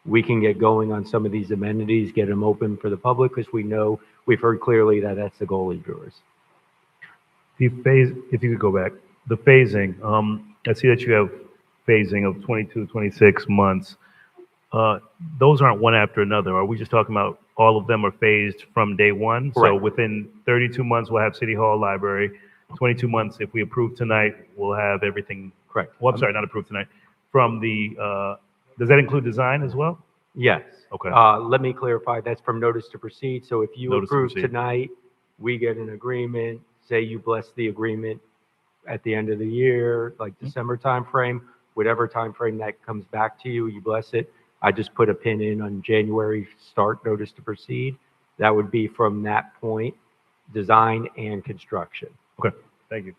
we can get going on some of these amenities, get them open for the public, because we know, we've heard clearly that that's the goal of yours. The phase, if you could go back, the phasing, I see that you have phasing of 22, 26 months. Those aren't one after another. Are we just talking about all of them are phased from day one? So Correct. within 32 months, we'll have City Hall, Library. 22 months, if we approve tonight, we'll have everything. Correct. Well, I'm sorry, not approved tonight. From the, does that include design as well? Yes. Okay. Let me clarify, that's from notice to proceed. So if you Notice to approve proceed. tonight, we get an agreement, say you bless the agreement at the end of the year, like December timeframe, whatever timeframe that comes back to you, you bless it. I just put a pin in on January start notice to proceed. That would be from that point, design and construction. Okay, thank you.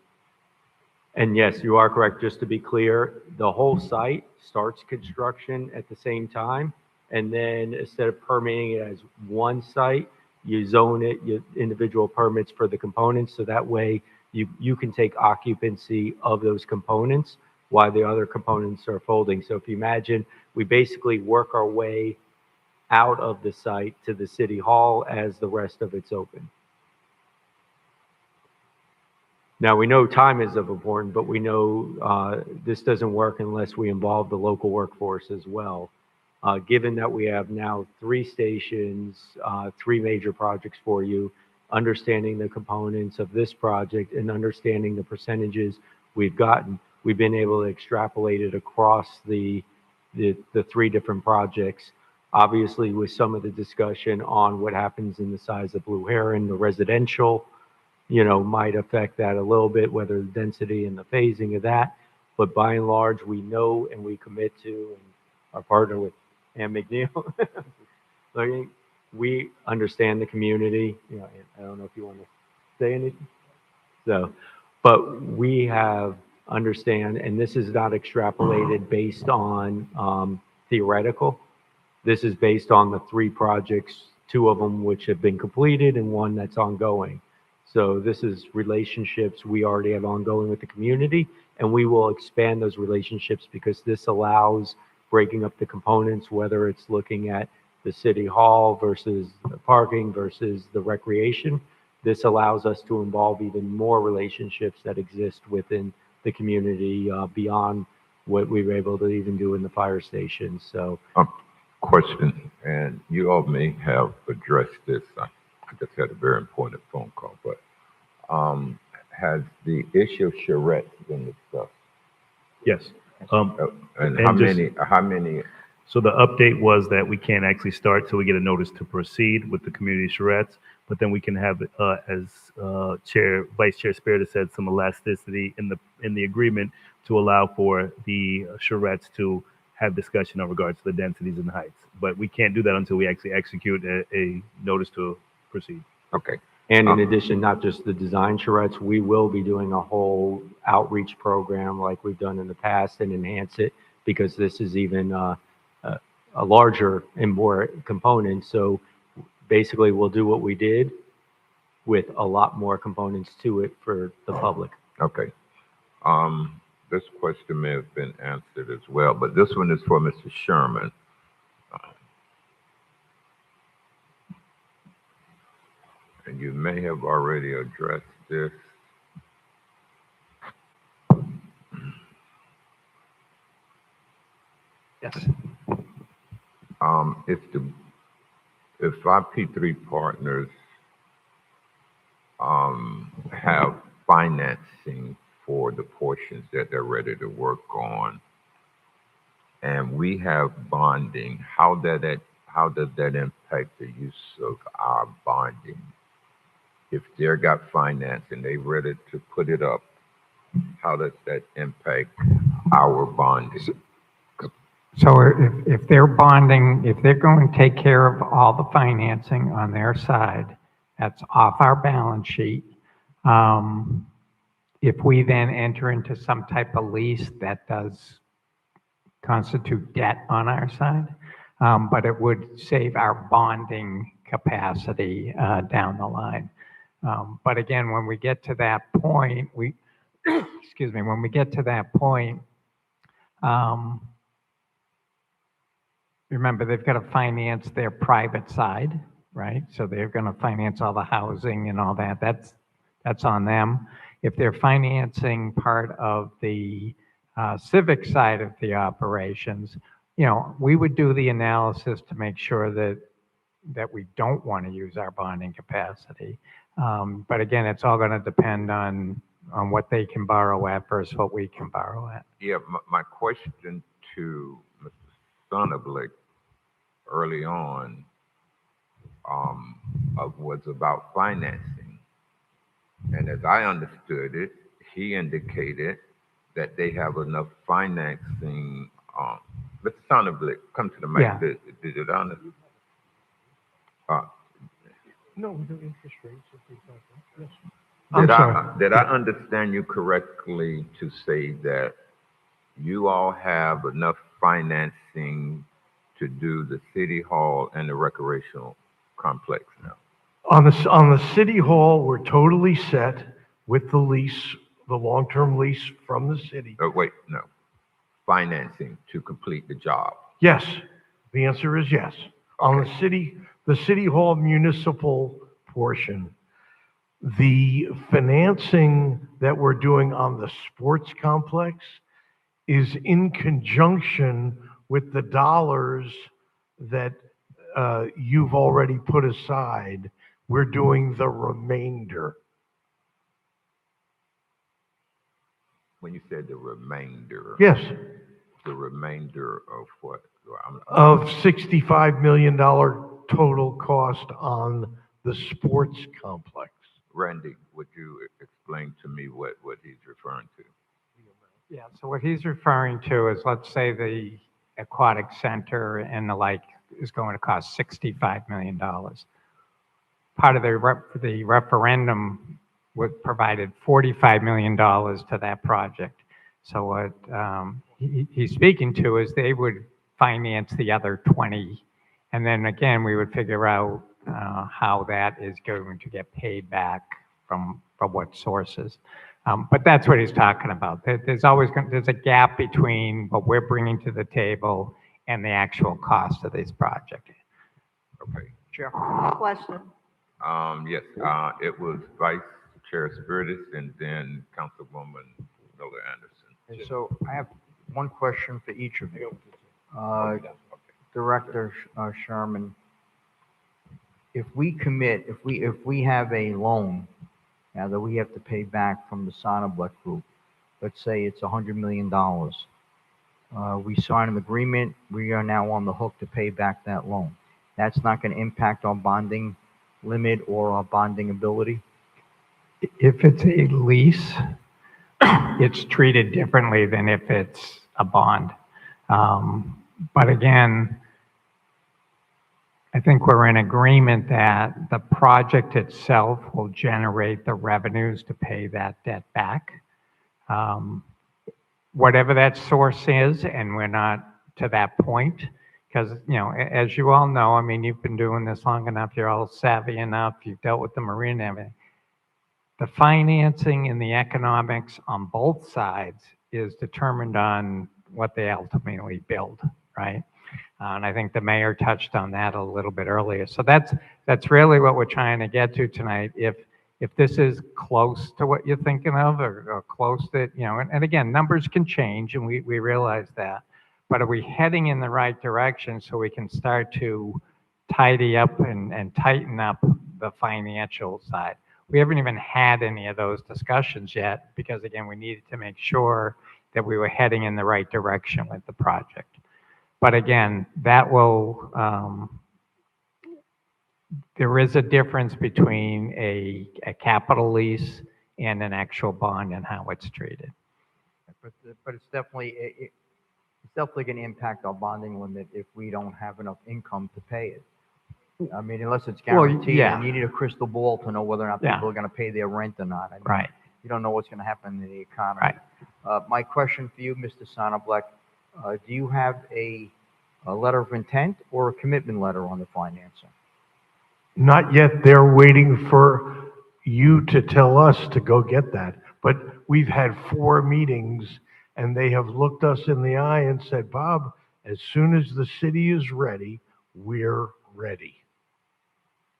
And yes, you are correct. Just to be clear, the whole site starts construction at the same time. And then instead of permitting it as one site, you zone it, you individual permits for the components. So that way you can take occupancy of those components while the other components are folding. So if you imagine, we basically work our way out of the site to the city hall as the rest of it's open. Now, we know time is of importance, but we know this doesn't work unless we involve the local workforce as well. Given that we have now 3 stations, 3 major projects for you, understanding the components of this project and understanding the percentages we've gotten, we've been able to extrapolate it across the 3 different projects. Obviously, with some of the discussion on what happens in the size of Blue Heron, the residential, might affect that a little bit, whether the density and the phasing of that. But by and large, we know and we commit to, and our partner with Ann McNeil, we understand the community. I don't know if you want to say anything. So, but we understand, and this is not extrapolated based on theoretical. This is based on the 3 projects, 2 of them which have been completed and 1 that's ongoing. So this is relationships we already have ongoing with the community, and we will expand those relationships because this allows breaking up the components, whether it's looking at the city hall versus the parking versus the recreation. This allows us to involve even more relationships that exist within the community beyond what we were able to even do in the fire station. So, Question, and you all may have addressed this. I just had a very important phone call, but has the issue of charrettes been discussed? Yes. And And how many? So the update was that we can't actually start till we get a notice to proceed with the community charrettes, but then we can have, as Vice Chair Spirit has said, some elasticity in the agreement to allow for the charrettes to have discussion in regards to the densities and heights. But we can't do that until we actually execute a notice to proceed. Okay. and in addition, not just the design charrettes, we will be doing a whole outreach program like we've done in the past and enhance it because this is even a larger and more component. So basically, we'll do what we did with a lot more components to it for the public. Okay. This question may have been answered as well, but this one is for Mr. Sherman. And you may have already addressed this. Yes. If our P3 partners have financing for the portions that they're ready to work on, and we have bonding, how does that impact the use of our bonding? If they're got finance and they ready to put it up, how does that impact our bonding? So if they're bonding, if they're going to take care of all the financing on their side, that's off our balance sheet. If we then enter into some type of lease, that does constitute debt on our side, but it would save our bonding capacity down the line. But again, when we get to that point, excuse me, when we get to that point, remember, they've got to finance their private side, right? So they're going to finance all the housing and all that. That's on them. If they're financing part of the civic side of the operations, we would do the analysis to make sure that we don't want to use our bonding capacity. But again, it's all going to depend on what they can borrow at versus what we can borrow at. Yeah, my question to Mr. Sonneblick early on was about financing. And as I understood it, he indicated that they have enough financing. Mr. Sonderblick, come to the mic. Yeah. Did it on? No, we do interest rates. Yes. I'm Did I understand you correctly to say that you all have enough financing to do the city hall and the recreational complex now? On the city hall, we're totally set with the lease, the long-term lease from the city. Wait, no. Financing to complete the job. Yes, the answer is yes. On the city hall municipal portion, the financing that we're doing on the sports complex is in conjunction with the dollars that you've already put aside. We're doing the remainder. When you said the remainder. Yes, The remainder of what? of $65 million total cost on the sports complex. Randy, would you explain to me what he's referring to? Yeah, so what he's referring to is, let's say the aquatic center and the like is going to cost $65 million. Part of the referendum provided $45 million to that project. So what he's speaking to is they would finance the other 20. And then again, we would figure out how that is going to get paid back from what sources. But that's what he's talking about. There's a gap between what we're bringing to the table and the actual cost of this project. Okay. Chair. Question. Yes, it was Vice Chair Spiritus and then Councilwoman Miller Anderson. And so I have one question for each of you. Director Sherman, if we commit, if we have a loan now that we have to pay back from the Sonderblick Group, let's say it's $100 million. We sign an agreement, we are now on the hook to pay back that loan. That's not going to impact our bonding limit or our bonding ability? If it's a lease, it's treated differently than if it's a bond. But again, I think we're in agreement that the project itself will generate the revenues to pay that debt back. Whatever that source is, and we're not to that point, because, you know, as you all know, I mean, you've been doing this long enough, you're all savvy enough, you've dealt with the marine and everything. The financing and the economics on both sides is determined on what they ultimately build, right? And I think the mayor touched on that a little bit earlier. So that's really what we're trying to get to tonight. If this is close to what you're thinking of, or close to, you know, and again, numbers can change, and we realize that. But are we heading in the right direction so we can start to tidy up and tighten up the financial side? We haven't even had any of those discussions yet because, again, we needed to make sure that we were heading in the right direction with the project. But again, that will, there is a difference between a capital lease and an actual bond and how it's treated. But it's definitely going to impact our bonding limit if we don't have enough income to pay it. I mean, unless it's guaranteed, yeah. and you need a crystal ball to know whether or not Yeah. people are going to pay their rent or not. I mean, Right. You don't know what's going to happen in the economy. Right. My question for you, Mr. Sonderblick, do you have a letter of intent or a commitment letter on the financing? Not yet. They're waiting for you to tell us to go get that. But we've had 4 meetings and they have looked us in the eye and said, Bob, as soon as the city is ready, we're ready.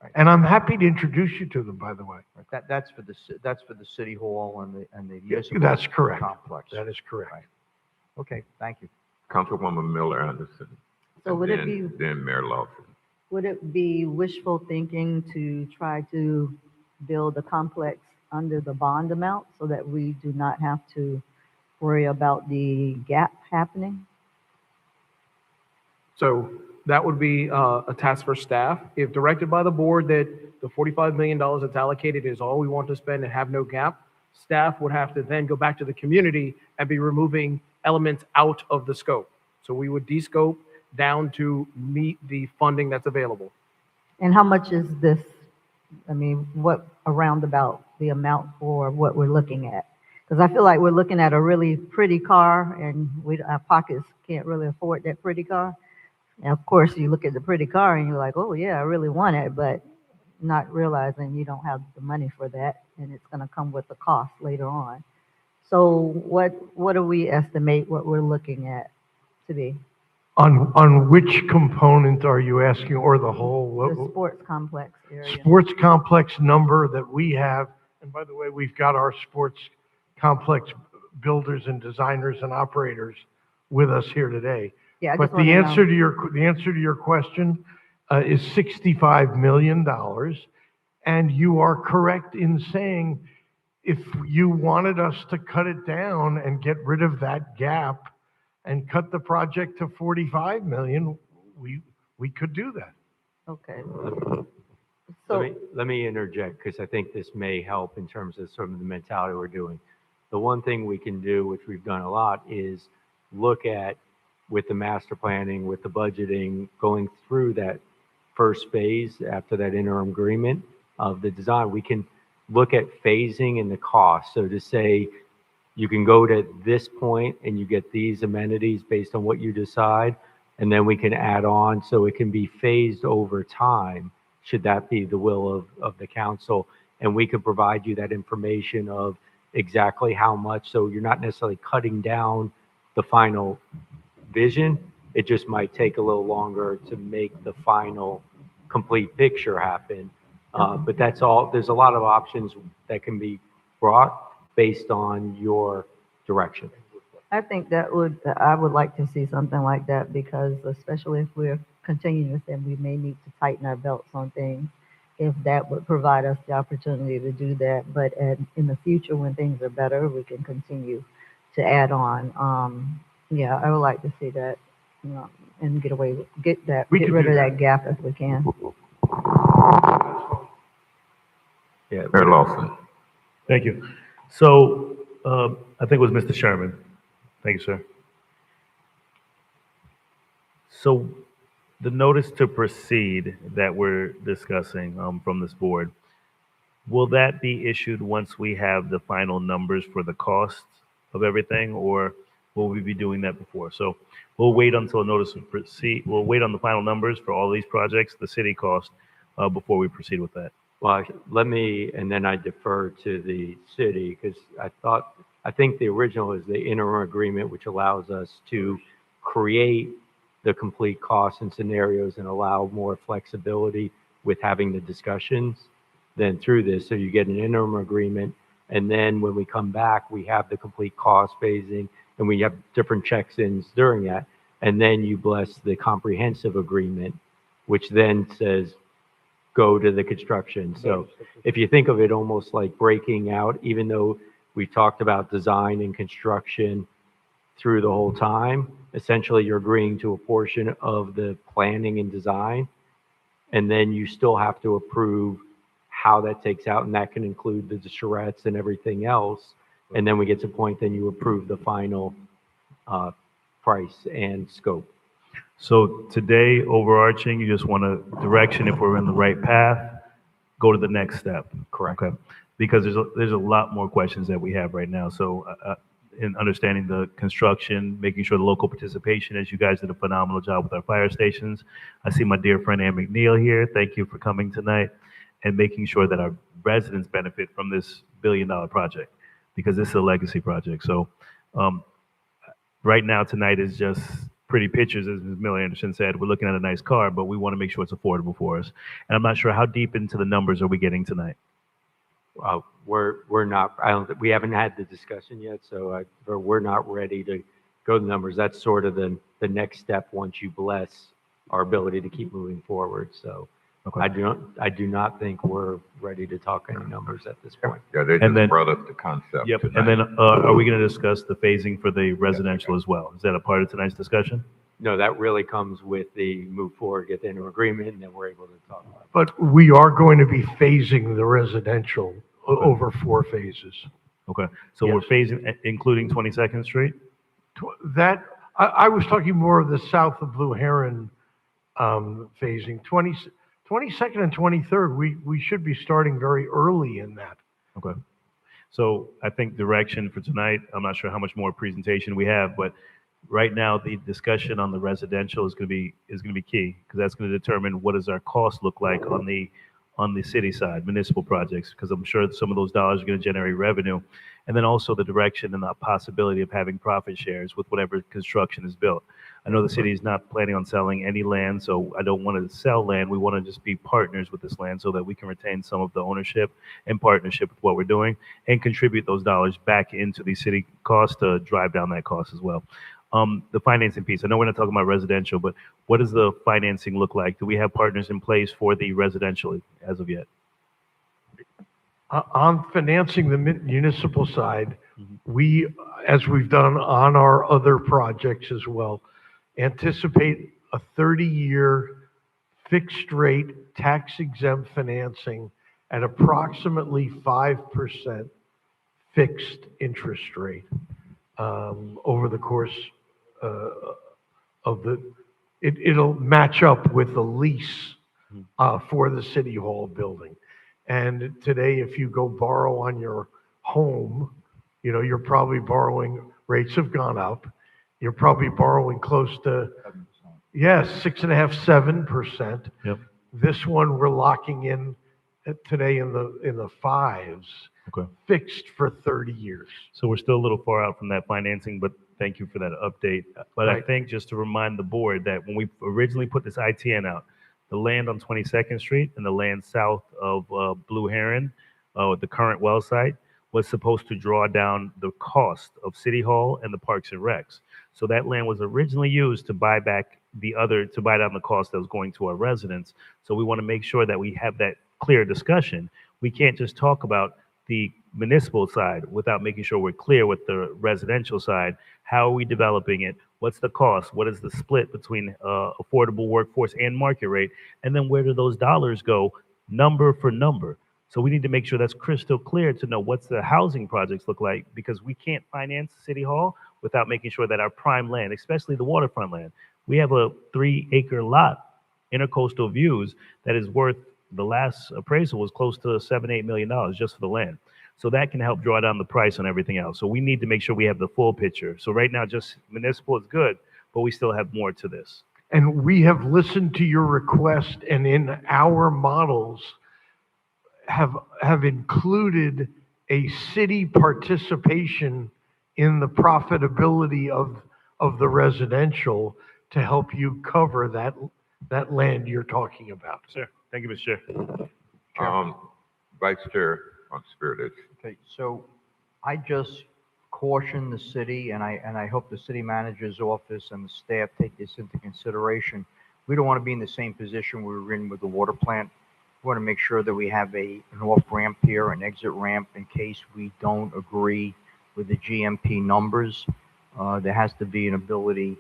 Right. And I'm happy to introduce you to them, by the way. That's for the city hall and the Yeah, municipal that's correct. complex. That is correct. Right. Okay, thank you. Councilwoman Miller Anderson. So and would it then- be, Then Mayor Lawson. would it be wishful thinking to try to build a complex under the bond amount so that we do not have to worry about the gap happening? So that would be a task for staff. If directed by the board that the $45 million that's allocated is all we want to spend and have no gap, staff would have to then go back to the community and be removing elements out of the scope. So we would de-scope down to meet the funding that's available. And how much is this? I mean, what around about the amount for what we're looking at? Because I feel like we're looking at a really pretty car and our pockets can't really afford that pretty car. And of course, you look at the pretty car and you're like, oh yeah, I really want it, but not realizing you don't have the money for that and it's going to come with the cost later on. So what do we estimate what we're looking at to be? On which component are you asking, or the whole? The sports complex area. Sports complex number that we have, and by the way, we've got our sports complex builders and designers and operators with us here today. Yeah, But the answer to your question is $65 million. And you are correct in saying, if you wanted us to cut it down and get rid of that gap and cut the project to 45 million, we could do that. Okay. Let me interject, because I think this may help in terms of some of the mentality we're doing. The one thing we can do, which we've done a lot, is look at, with the master planning, with the budgeting, going through that first phase after that interim agreement of the design, we can look at phasing and the cost. So to say, you can go to this point and you get these amenities based on what you decide, and then we can add on so it can be phased over time, should that be the will of the council. And we can provide you that information of exactly how much, so you're not necessarily cutting down the final vision. It just might take a little longer to make the final complete picture happen. But that's all. There's a lot of options that can be brought based on your direction. I think I would like to see something like that, because especially if we're continuous and we may need to tighten our belts on things, if that would provide us the opportunity to do that. But in the future, when things are better, we can continue to add on. Yeah, I would like to see that, and get rid of that gap if we can. Yeah. Mayor Lawson. Thank you. So, I think it was Mr. Sherman. Thank you, sir. So, the notice to proceed that we're discussing from this board, will that be issued once we have the final numbers for the cost of everything, or will we be doing that before? So we'll wait until a notice to proceed. We'll wait on the final numbers for all these projects, the city cost, before we proceed with that. Well, and then I defer to the city, because I think the original is the interim agreement, which allows us to create the complete costs and scenarios and allow more flexibility with having the discussions than through this. So you get an interim agreement, and then when we come back, we have the complete cost phasing, and we have different checks-ins during that. And then you bless the comprehensive agreement, which then says, go to the construction. So if you think of it almost like breaking out, even though we talked about design and construction through the whole time, essentially you're agreeing to a portion of the planning and design, and then you still have to approve how that takes out, and that can include the charrettes and everything else. And then we get to a point, then you approve the final price and scope. So today, overarching, you just want a direction if we're in the right path, go to the next step. Correct. Okay. Because there's a lot more questions that we have right now. So in understanding the construction, making sure the local participation, as you guys did a phenomenal job with our fire stations. I see my dear friend Ann McNeil here. Thank you for coming tonight, and making sure that our residents benefit from this billion-dollar project, because this is a legacy project. So right now, tonight is just pretty pictures, as Ms. Miller Anderson said. We're looking at a nice car, but we want to make sure it's affordable for us. And I'm not sure how deep into the numbers are we getting tonight. We're not. We haven't had the discussion yet, so we're not ready to go to the numbers. That's sort of the next step once you bless our ability to keep moving forward. So okay. I do not think we're ready to talk any numbers at this point. Yeah, they just brought up the concept. Yep. tonight. And then are we going to discuss the phasing for the residential as well? Is that a part of tonight's discussion? No, that really comes with the move forward, get into agreement, and then we're able to talk about it. But we are going to be phasing the residential over 4 phases. Okay, so we're Yes. phasing, including 22nd Street? That, I was talking more of the south of Blue Heron phasing. 22nd and 23rd, we should be starting very early in that. Okay. So I think direction for tonight, I'm not sure how much more presentation we have, but right now the discussion on the residential is going to be key, because that's going to determine what does our cost look like on the city side, municipal projects, because I'm sure some of those dollars are going to generate revenue. And then also the direction and the possibility of having profit shares with whatever construction is built. I know the city is not planning on selling any land, so I don't want to sell land. We want to just be partners with this land so that we can retain some of the ownership and partnership with what we're doing and contribute those dollars back into the city cost to drive down that cost as well. The financing piece, I know we're not talking about residential, but what does the financing look like? Do we have partners in place for the residential as of yet? On financing the municipal side, we, as we've done on our other projects as well, anticipate a 30-year fixed rate tax exempt financing at approximately 5% fixed interest rate over the course of it'll match up with the lease for the city hall building. And today, if you go borrow on your home, you know, you're probably borrowing, rates have gone up. You're probably borrowing close to, 6.5%, 7%. Yep. This one, we're locking in today in the 5s, Okay. fixed for 30 years. So we're still a little far out from that financing, but thank you for that update. But I Right. think just to remind the board that when we originally put this ITN out, the land on 22nd Street and the land south of Blue Heron, the current well site, was supposed to draw down the cost of City Hall and the Parks and Recs. So that land was originally used to buy down the cost that was going to our residents. So we want to make sure that we have that clear discussion. We can't just talk about the municipal side without making sure we're clear with the residential side. How are we developing it? What's the cost? What is the split between affordable workforce and market rate? And then where do those dollars go, number for number? So we need to make sure that's crystal clear to know what's the housing projects look like, because we can't finance City Hall without making sure that our prime land, especially the waterfront land, we have a 3-acre lot, intercoastal views, that is worth, the last appraisal was close to $7-8 million just for the land. So that can help draw down the price on everything else. So we need to make sure we have the full picture. So right now, just municipal is good, but we still have more to this. And we have listened to your request, and in our models have included a city participation in the profitability of the residential to help you cover that land you're talking about. Sure. Thank you, Mr. Chair. Vice Chair Spiritus. Okay, so I just caution the city, and I hope the city manager's office and the staff take this into consideration. We don't want to be in the same position we were in with the water plant. We want to make sure that we have an off-ramp here, an exit ramp, in case we don't agree with the GMP numbers. There has to be an ability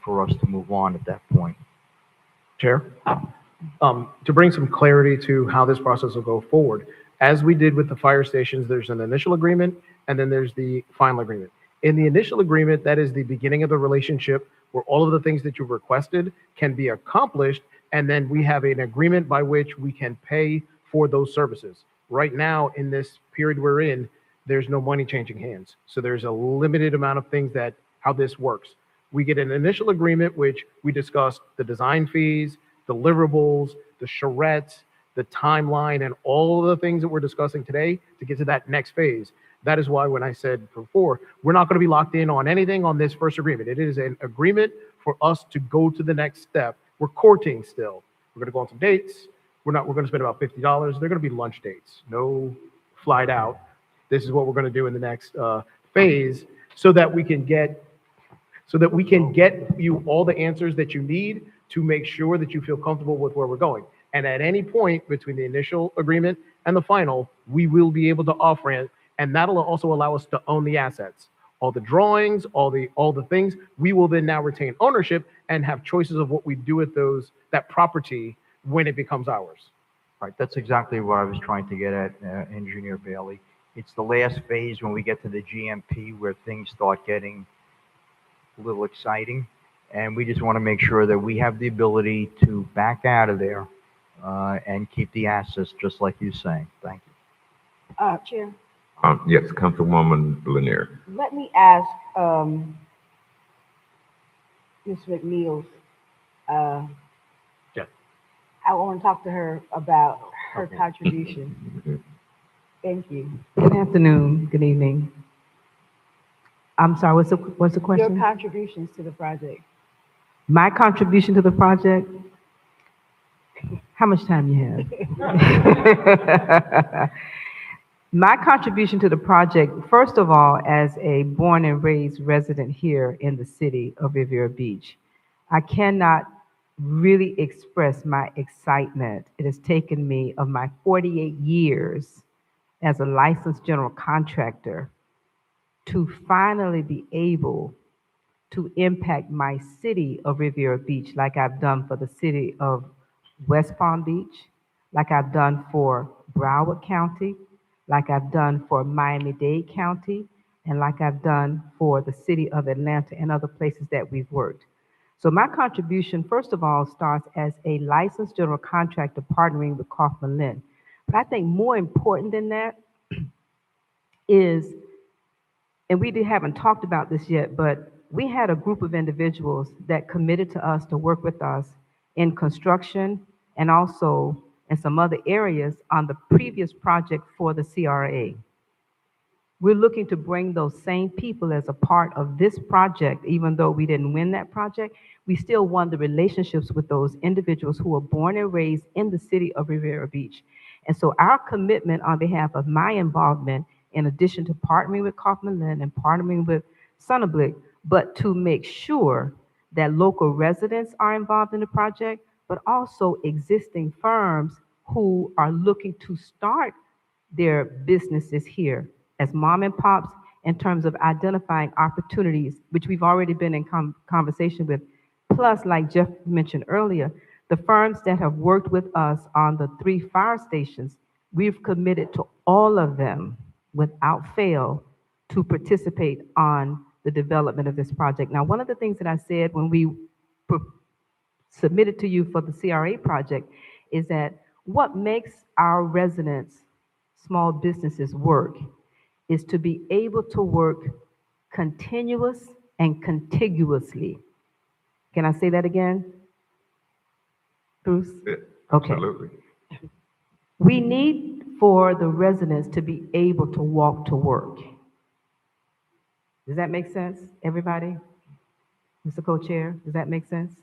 for us to move on at that point. Chair, to bring some clarity to how this process will go forward, as we did with the fire stations, there's an initial agreement and then there's the final agreement. In the initial agreement, that is the beginning of the relationship where all of the things that you've requested can be accomplished, and then we have an agreement by which we can pay for those services. Right now, in this period we're in, there's no money changing hands. So there's a limited amount of things how this works. We get an initial agreement, which we discussed the design fees, deliverables, the charrettes, the timeline, and all of the things that we're discussing today to get to that next phase. That is why when I said before, we're not going to be locked in on anything on this first agreement. It is an agreement for us to go to the next step. We're courting still. We're going to go on some dates. We're going to spend about $50. They're going to be lunch dates, no flight out. This is what we're going to do in the next phase so that we can get you all the answers that you need to make sure that you feel comfortable with where we're going. And at any point between the initial agreement and the final, we will be able to off-ramp, and that'll also allow us to own the assets. all the drawings, all the things. We will then now retain ownership and have choices of what we do with that property when it becomes ours. Right, that's exactly what I was trying to get at, Engineer Bailey. It's the last phase when we get to the GMP where things start getting a little exciting. And we just want to make sure that we have the ability to back out of there and keep the assets just like you're saying. Thank you. Chair, Yes, Councilwoman Lanier. let me ask, Ms. McNeil, Yes. I want to talk to her about her Okay. contribution. Thank you. Good afternoon, good evening. I'm sorry, what's the Your question? contributions to the project. My contribution to the project? How much time you have? My contribution to the project, first of all, as a born and raised resident here in the city of Riviera Beach, I cannot really express my excitement. It has taken me of my 48 years as a licensed general contractor to finally be able to impact my city of Riviera Beach like I've done for the city of West Palm Beach, like I've done for Broward County, like I've done for Miami-Dade County, and like I've done for the city of Atlanta and other places that we've worked. So my contribution, first of all, starts as a licensed general contractor partnering with Kaufman Lynn. But I think more important than that is, and we haven't talked about this yet, but we had a group of individuals that committed to us to work with us in construction and also in some other areas on the previous project for the CRA. We're looking to bring those same people as a part of this project. Even though we didn't win that project, we still won the relationships with those individuals who were born and raised in the city of Riviera Beach. And so our commitment on behalf of my involvement, in addition to partnering with Kaufman Lynn and partnering with Sonneblick, but to make sure that local residents are involved in the project, but also existing firms who are looking to start their businesses here as mom and pops, in terms of identifying opportunities, which we've already been in conversation with. Plus, like Jeff mentioned earlier, the firms that have worked with us on the 3 fire stations, we've committed to all of them without fail to participate on the development of this project. Now, one of the things that I said when we submitted to you for the CRA project is that what makes our residents, small businesses work is to be able to work continuous and contiguously. Can I say that again, Bruce? Yeah, Okay. absolutely. We need for the residents to be able to walk to work. Does that make sense, everybody? Mr. Co-Chair, does that make sense?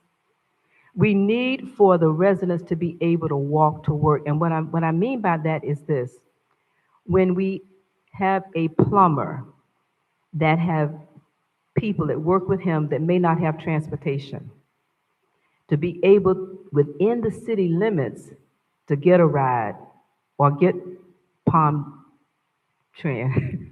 We need for the residents to be able to walk to work. And what I mean by that is this. When we have a plumber that have people that work with him that may not have transportation, to be able within the city limits to get a ride or get Palm Tran,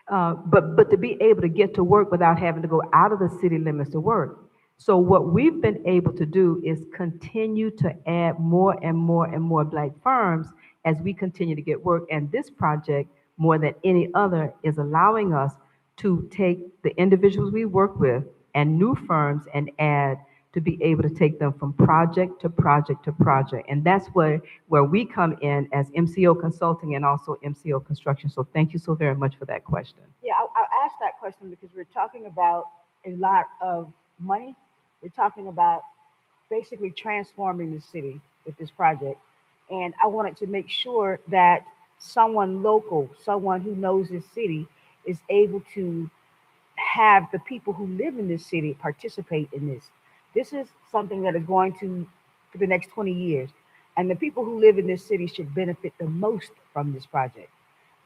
but to be able to get to work without having to go out of the city limits to work. So what we've been able to do is continue to add more and more and more Black firms as we continue to get work. And this project, more than any other, is allowing us to take the individuals we work with and new firms and add to be able to take them from project to project to project. And that's where we come in as MCO Consulting and also MCO Construction. So thank you so very much for that question. Yeah, I asked that question because we're talking about a lot of money. We're talking about basically transforming the city with this project. And I wanted to make sure that someone local, someone who knows this city, is able to have the people who live in this city participate in this. This is something that is going to, for the next 20 years. And the people who live in this city should benefit the most from this project.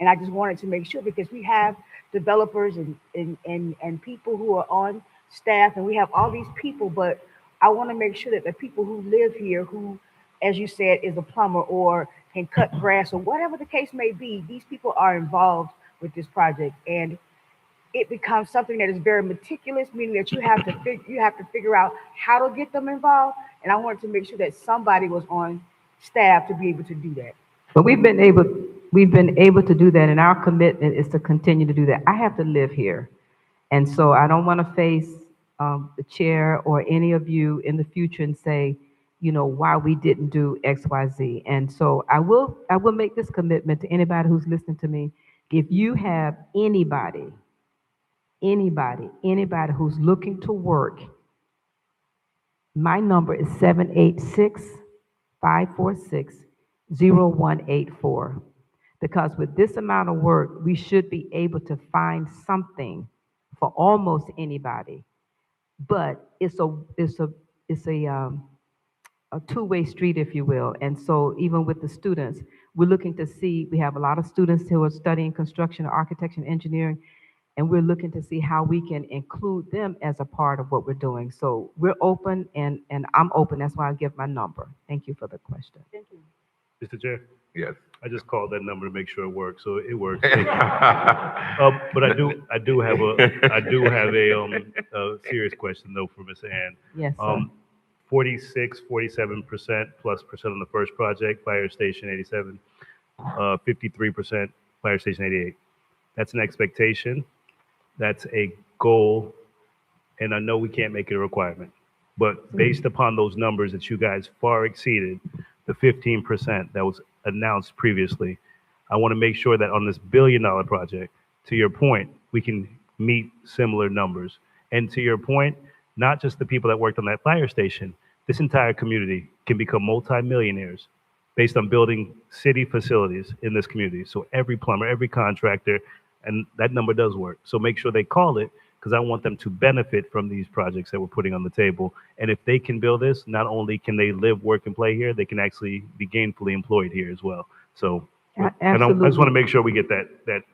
And I just wanted to make sure, because we have developers and people who are on staff, and we have all these people, but I want to make sure that the people who live here, who, as you said, is a plumber or can cut grass or whatever the case may be, these people are involved with this project. And it becomes something that is very meticulous, meaning that you have to figure out how to get them involved. And I wanted to make sure that somebody was on staff to be able to do that. But we've been able to do that, and our commitment is to continue to do that. I have to live here, and so I don't want to face the chair or any of you in the future and say, you know, why we didn't do X, Y, Z. And so I will make this commitment to anybody who's listening to me. If you have anybody who's looking to work, my number is 786-546-0184. Because with this amount of work, we should be able to find something for almost anybody. But it's a two-way street, if you will. And so even with the students, we're looking to see, we have a lot of students who are studying construction, architecture, and engineering, and we're looking to see how we can include them as a part of what we're doing. So we're open, and I'm open. That's why I give my number. Thank you for the question. Thank you. Mr. Chair, Yes. I just called that number to make sure it works, so it works. Thank you. But I do have a serious question though for Ms. Ann. Yes, sir. 47% plus percent on the first project, Fire Station 87, 53% Fire Station 88. That's an expectation. That's a goal. And I know we can't make it a requirement, but based upon those numbers that you guys far exceeded the 15% that was announced previously, I want to make sure that on this $1 billion project, to your point, we can meet similar numbers. And to your point, not just the people that worked on that fire station, this entire community can become multimillionaires based on building city facilities in this community. So every plumber, every contractor, and that number does work. So make sure they call it, because I want them to benefit from these projects that we're putting on the table. And if they can build this, not only can they live, work, and play here, they can actually be gainfully employed here as well. So, and I just want to make sure we get that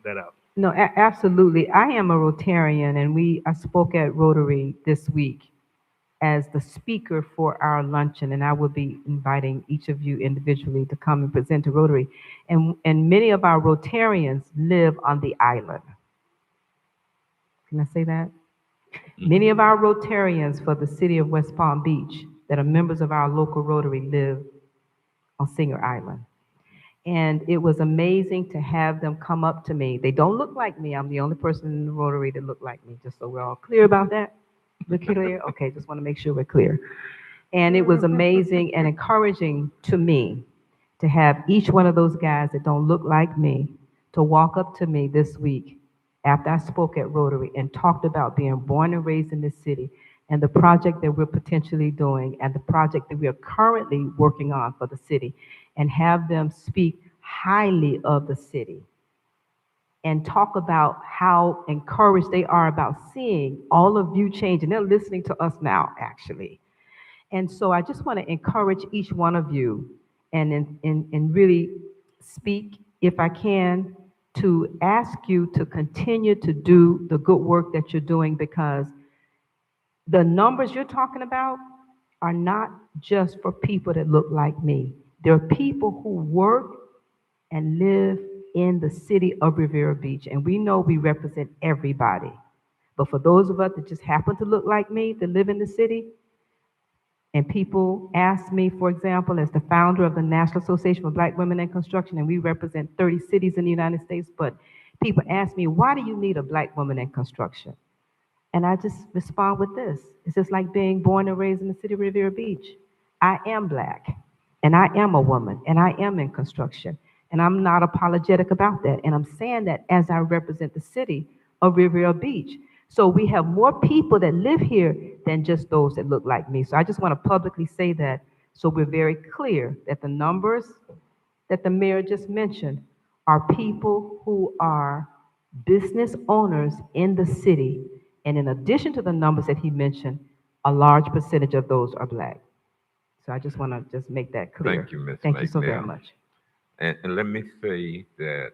out. No, absolutely. I am a Rotarian, and I spoke at Rotary this week as the speaker for our luncheon, and I will be inviting each of you individually to come and present to Rotary. And many of our Rotarians live on the island. Can I say that? Many of our Rotarians for the city of West Palm Beach that are members of our local Rotary live on Singer Island. And it was amazing to have them come up to me. They don't look like me. I'm the only person in the Rotary that look like me, just so we're all clear about that. We're clear? Okay, just want to make sure we're clear. And it was amazing and encouraging to me to have each one of those guys that don't look like me to walk up to me this week after I spoke at Rotary and talked about being born and raised in this city and the project that we're potentially doing and the project that we are currently working on for the city, and have them speak highly of the city and talk about how encouraged they are about seeing all of you change. And they're listening to us now, actually. And so I just want to encourage each one of you and really speak, if I can, to ask you to continue to do the good work that you're doing, because the numbers you're talking about are not just for people that look like me. There are people who work and live in the city of Riviera Beach, and we know we represent everybody. But for those of us that just happen to look like me, that live in the city, and people ask me, for example, as the founder of the National Association for Black Women in Construction, and we represent 30 cities in the United States, but people ask me, why do you need a Black woman in construction? And I just respond with this. It's just like being born and raised in the city of Riviera Beach. I am Black, and I am a woman, and I am in construction, and I'm not apologetic about that. And I'm saying that as I represent the city of Riviera Beach. So we have more people that live here than just those that look like me. So I just want to publicly say that, so we're very clear that the numbers that the mayor just mentioned are people who are business owners in the city. And in addition to the numbers that he mentioned, a large percentage of those are Black. So I just want to just make that clear. Thank you, Ms. Thank you so very McNeil. much. And let me say that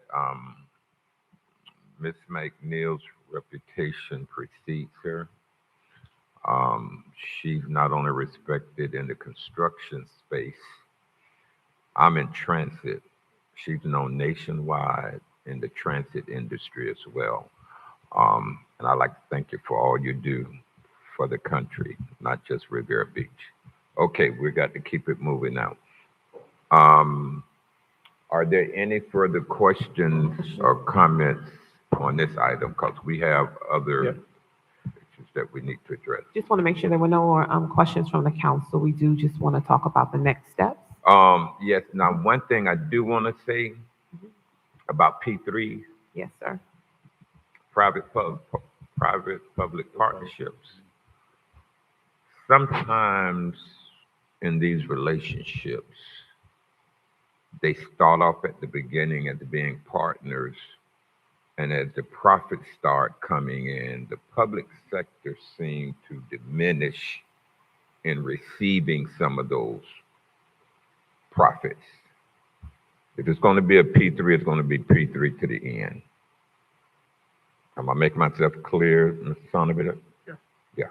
Ms. McNeil's reputation precedes her. She's not only respected in the construction space. I'm in transit. She's known nationwide in the transit industry as well. And I'd like to thank you for all you do for the country, not just Riviera Beach. Okay, we got to keep it moving now. Are there any further questions or comments on this item? Because we have other issues that we need to address. Just want to make sure there were no more questions from the council. We do just want to talk about the next steps. Yes, now one thing I do want to say about P3, Yes, sir. private-public partnerships. Sometimes in these relationships, they start off at the beginning as being partners, and as the profits start coming in, the public sector seems to diminish in receiving some of those profits. If it's going to be a P3, it's going to be P3 to the end. Am I making myself clear, Mr. Sonneberg? Yeah.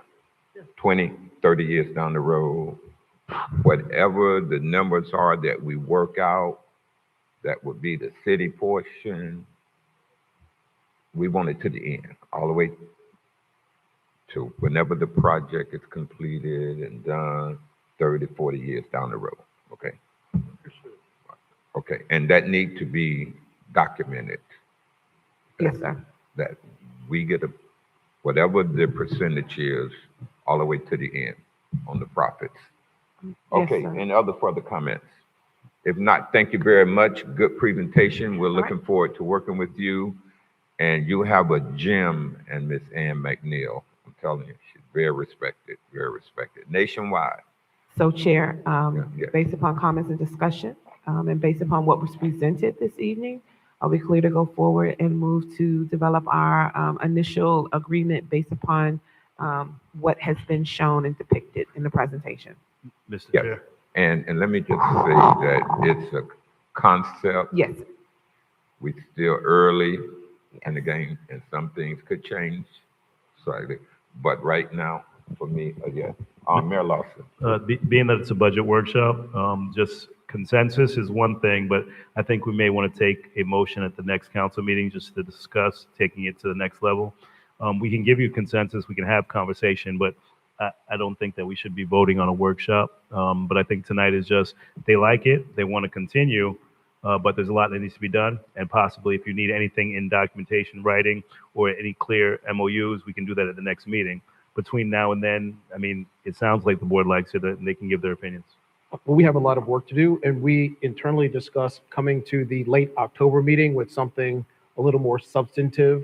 20, 30 years down the road, whatever the numbers are that we work out, that would be the city portion, we want it to the end, all the way to whenever the project is completed and done, 30, 40 years down the road, okay? Okay, and that need to be documented. Yes, sir. That we get whatever the percentage is, all the way to the end on the profits. Okay, sir. any other further comments? If not, thank you very much. Good presentation. We're All right. looking forward to working with you. And you have a gem in Miss Ann McNeil. I'm telling you, she's very respected, nationwide. So, Chair, yeah. based upon comments and discussion, and based upon what was presented this evening, are we clear to go forward and move to develop our initial agreement based upon what has been shown and depicted in the presentation? Mr. Yes. Chair. And let me just say that it's a concept. Yes. We're still early in the game, and some things could change slightly. But right now, for me, Mayor Lawson. Being that it's a budget workshop, just consensus is one thing, but I think we may want to take a motion at the next council meeting just to discuss taking it to the next level. We can give you consensus, we can have conversation, but I don't think that we should be voting on a workshop. But I think tonight is just, they like it, they want to continue, but there's a lot that needs to be done. And possibly if you need anything in documentation, writing, or any clear MOUs, we can do that at the next meeting. Between now and then, I mean, it sounds like the board likes it and they can give their opinions. Well, we have a lot of work to do, and we internally discussed coming to the late October meeting with something a little more substantive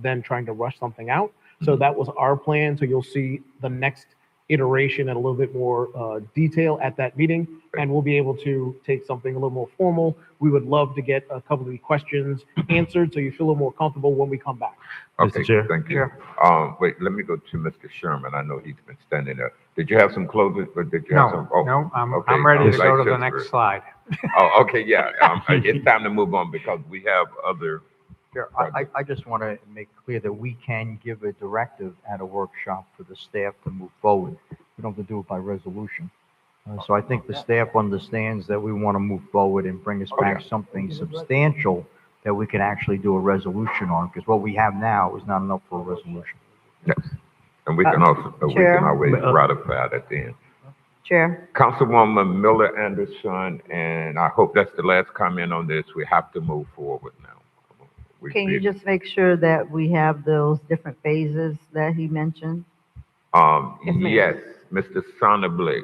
than trying to rush something out. So that was our plan. So you'll see the next iteration and a little bit more detail at that meeting, and we'll be able to take something a little more formal. We would love to get a couple of the questions answered so you feel a little more comfortable when we come back. Okay, Mr. Chair. thank you. Wait, let me go to Mr. Sherman. I know he's been standing there. Did you have some closing, or did you have some? No, I'm okay, ready to like go to the just next for- slide. Oh, okay, yeah. It's time to move on because we have other. Chair, I just want to make clear that we can give a directive at a workshop for the staff to move forward. We don't have to do it by resolution. So I think the staff understands that we want to move forward and bring us back something substantial that we can actually do a resolution on, because what we have now is not enough for a resolution. Yes, and we can also, we Chair? can always ratify it at the end. Chair, Councilwoman Miller Anderson, and I hope that's the last comment on this. We have to move forward now. can you just make sure that we have those different phases that he mentioned? Yes, ma'am. Yes, Mr. Sonneblick.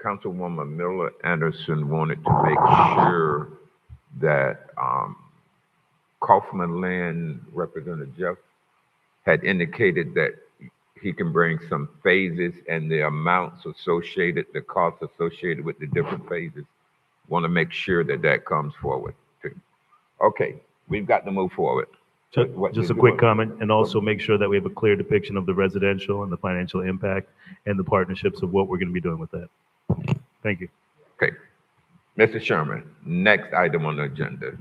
Councilwoman Miller Anderson wanted to make sure that Kaufman Land Representative Jeff had indicated that he can bring some phases and the amounts associated, the costs associated with the different phases. Want to make sure that that comes forward too. Okay, we've got to move forward. Just a quick comment, and also make sure that we have a clear depiction of the residential and the financial impact and the partnerships of what we're going to be doing with that. Thank you. Okay, Mr. Sherman, next item on the agenda.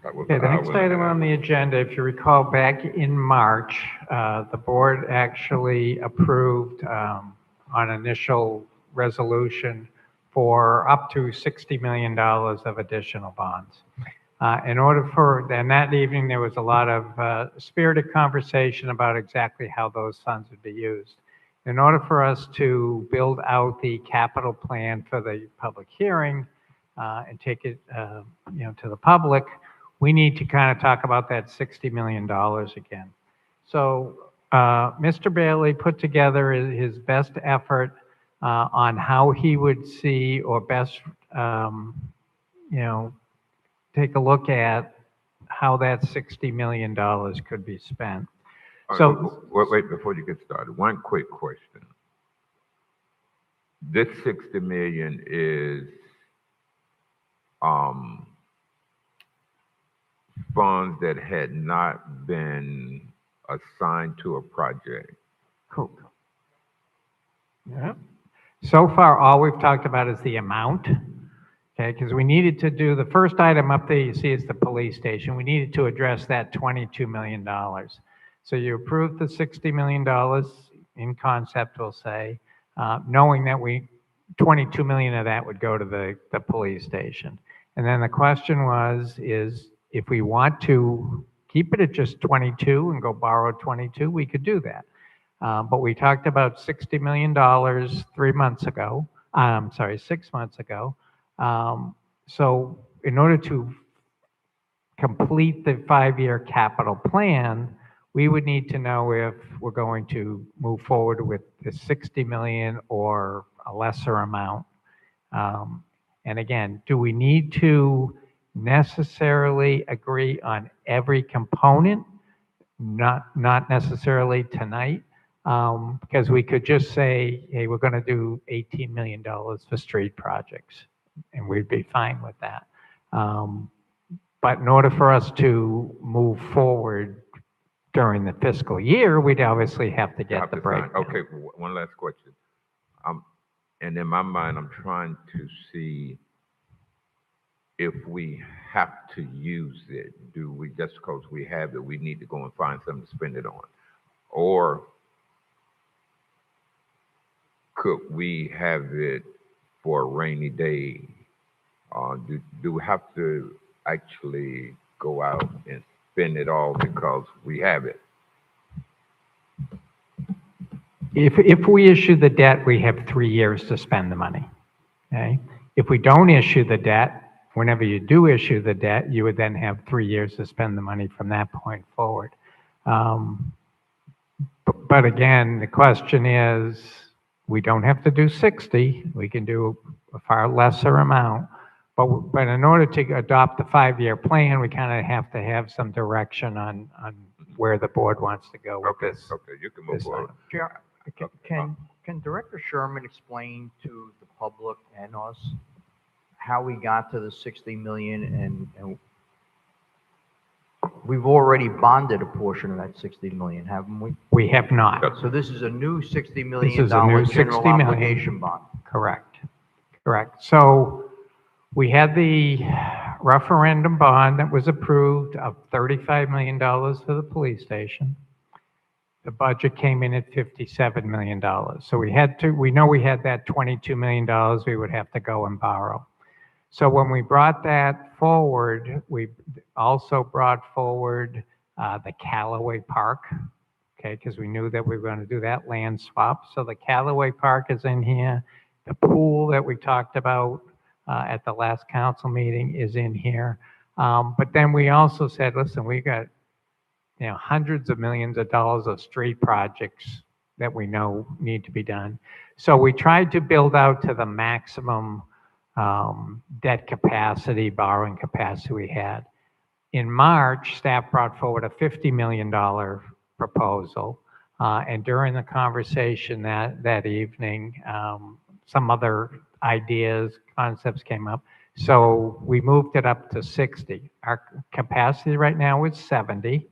Okay, the next item on the agenda, if you recall, back in March, the board actually approved on initial resolution for up to $60 million of additional bonds. In order for, and that evening, there was a lot of spirited conversation about exactly how those funds would be used. In order for us to build out the capital plan for the public hearing and take it, to the public, we need to kind of talk about that $60 million again. So Mr. Bailey put together his best effort on how he would see or best, take a look at how that $60 million could be spent. So, Wait, before you get started, one quick question. This 60 million is, funds that had not been assigned to a project. cool. Yeah. So far, all we've talked about is the amount, okay? Because we needed to do, the first item up there you see is the police station. We needed to address that $22 million. So you approved the $60 million in concept, we'll say, knowing that 22 million of that would go to the police station. And then the question is if we want to keep it at just 22 and go borrow 22, we could do that. But we talked about $60 million 6 months ago. So in order to complete the 5-year capital plan, we would need to know if we're going to move forward with the 60 million or a lesser amount. And again, do we need to necessarily agree on every component? Not necessarily tonight, because we could just say, hey, we're going to do $18 million for street projects, and we'd be fine with that. But in order for us to move forward during the fiscal year, we'd obviously have to get the breakdown. Okay, one last question. And in my mind, I'm trying to see if we have to use it. Do we, just because we have it, we need to go and find something to spend it on? Or could we have it for a rainy day? Do we have to actually go out and spend it all because we have it? If we issue the debt, we have 3 years to spend the money, okay? If we don't issue the debt, whenever you do issue the debt, you would then have 3 years to spend the money from that point forward. But again, the question is, we don't have to do 60, we can do a far lesser amount. But in order to adopt the 5-year plan, we kind of have to have some direction on where the board wants to go with this. Okay, you can move forward. Can Director Sherman explain to the public and us how we got to the 60 million and we've already bonded a portion of that 60 million, haven't we? We have not. So this is a new $60 This million is a new general 60 million. obligation bond. Correct. So we had the referendum bond that was approved of $35 million for the police station. The budget came in at $57 million. So we know we had that $22 million we would have to go and borrow. So when we brought that forward, we also brought forward the Callaway Park, okay, because we knew that we were going to do that land swap. So the Callaway Park is in here. The pool that we talked about at the last council meeting is in here. But then we also said, listen, we got hundreds of millions of dollars of street projects that we know need to be done. So we tried to build out to the maximum debt capacity, borrowing capacity we had. In March, staff brought forward a $50 million proposal. And during the conversation that evening, some other ideas, concepts came up. So we moved it up to 60. Our capacity right now is 70.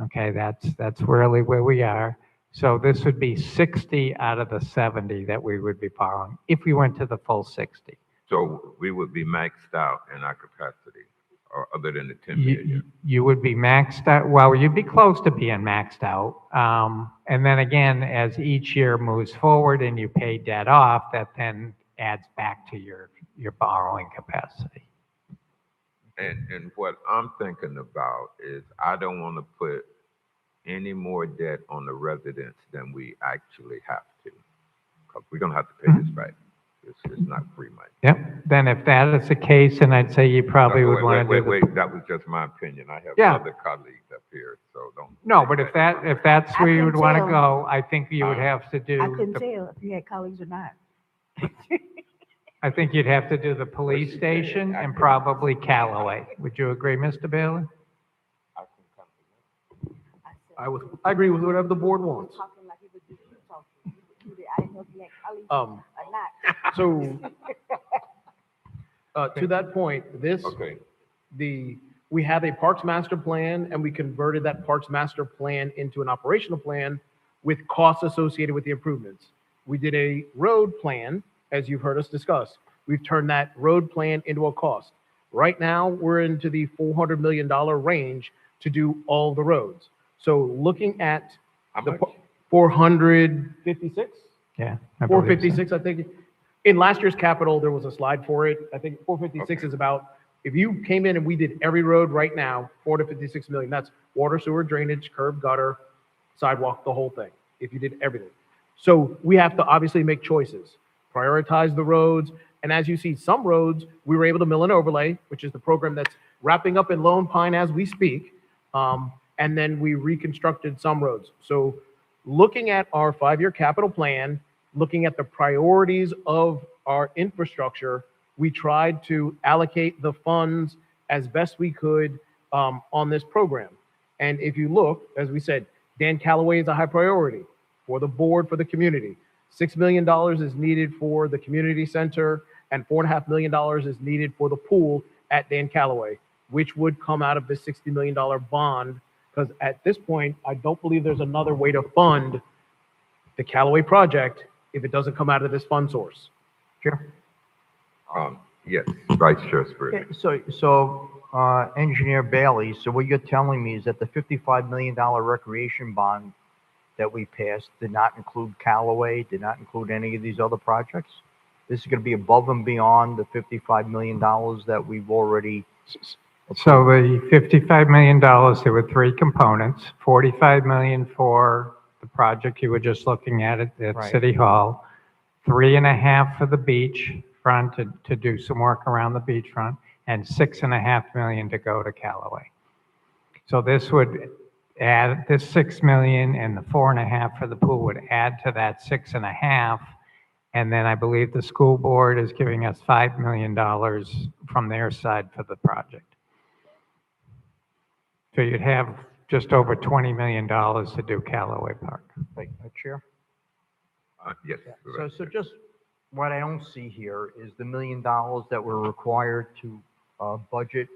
Okay, that's really where we are. So this would be 60 out of the 70 that we would be borrowing if we went to the full 60. So we would be maxed out in our capacity, or other than the 10 million. You would be maxed out. Well, you'd be close to being maxed out. And then again, as each year moves forward and you pay debt off, that then adds back to your borrowing capacity. And what I'm thinking about is I don't want to put any more debt on the residents than we actually have to. Because we're gonna have to pay this back. It's not free money. Yep, then if that is the case, then I'd say you probably would want to do the. Wait, that was just my opinion. I have Yeah. other colleagues up here, so don't. No, but if that's I where you would can want to tell. go, I think you would have to do. I couldn't the- tell if you had colleagues or not. I think you'd have to do the police station and probably Callaway. Would you agree, Mr. Bailey? I agree with whatever the board wants. Talking like he was just talking. I didn't know if you had colleagues Um, or not. so, to that point, Okay, we have a Parks Master Plan, and we converted that Parks Master Plan into an operational plan with costs associated with the improvements. We did a road plan, as you've heard us discuss. We've turned that road plan into a cost. Right now, we're into the $400 million range to do all the roads. So looking at how the much? 456? Yeah. I believe so. 456, I think. In last year's capital, there was a slide for it. I think 456 is about, if you came in and we did every road right now, 456 million, that's water, sewer, drainage, curb, gutter, sidewalk, the whole thing, if you did everything. So we have to obviously make choices, prioritize the roads. And as you see, some roads, we were able to mill and overlay, which is the program that's wrapping up in Lone Pine as we speak. And then we reconstructed some roads. So looking at our 5-year capital plan, looking at the priorities of our infrastructure, we tried to allocate the funds as best we could on this program. And if you look, as we said, Dan Callaway is a high priority for the board, for the community. $6 million is needed for the community center, and $4.5 million is needed for the pool at Dan Callaway, which would come out of the $60 million bond. Because at this point, I don't believe there's another way to fund the Callaway project if it doesn't come out of this fund source. Chair? Yes, Vice Chair Sprague. Okay, so, Engineer Bailey, so what you're telling me is that the $55 million recreation bond that we passed did not include Callaway, did not include any of these other projects? This is going to be above and beyond the $55 million that we've already. So the $55 million, there were 3 components, 45 million for the project you were just looking at Right. City Hall, 3.5 for the beach front to do some work around the beachfront, and 6.5 million to go to Callaway. So this would add, this 6 million and the 4.5 for the pool would add to that 6.5. And then I believe the school board is giving us $5 million from their side for the project. So you'd have just over $20 million to do Callaway Park. Like, Chair? Yes. So just what I don't see here is the $1 million that we're required to budget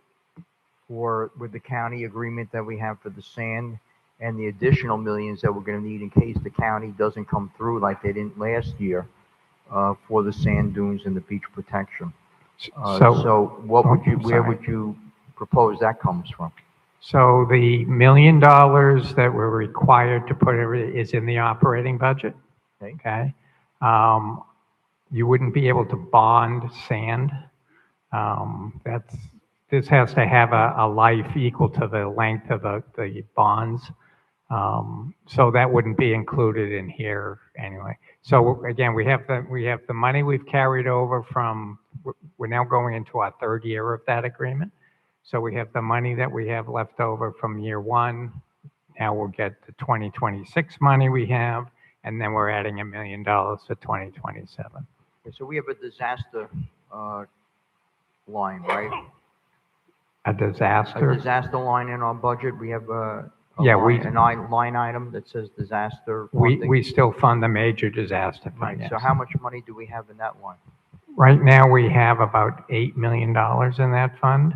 with the county agreement that we have for the sand, and the additional millions that we're going to need in case the county doesn't come through like they didn't last year for the sand dunes and the beach protection. So what would you, where would you propose that comes from? So the $1 million that we're required to put is in the operating budget. Okay. You wouldn't be able to bond sand. This has to have a life equal to the length of the bonds. So that wouldn't be included in here anyway. So again, we have the money we've carried over from, we're now going into our 3rd year of that agreement. So we have the money that we have left over from year 1. Now we'll get the 2026 money we have, and then we're adding $1 million for 2027. Okay, so we have a disaster line, right? A disaster? A disaster line in our budget. We have a Yeah, line item that says disaster funding. We still fund the major disaster fund, Right, yes. so how much money do we have in that line? Right now, we have about $8 million in that fund,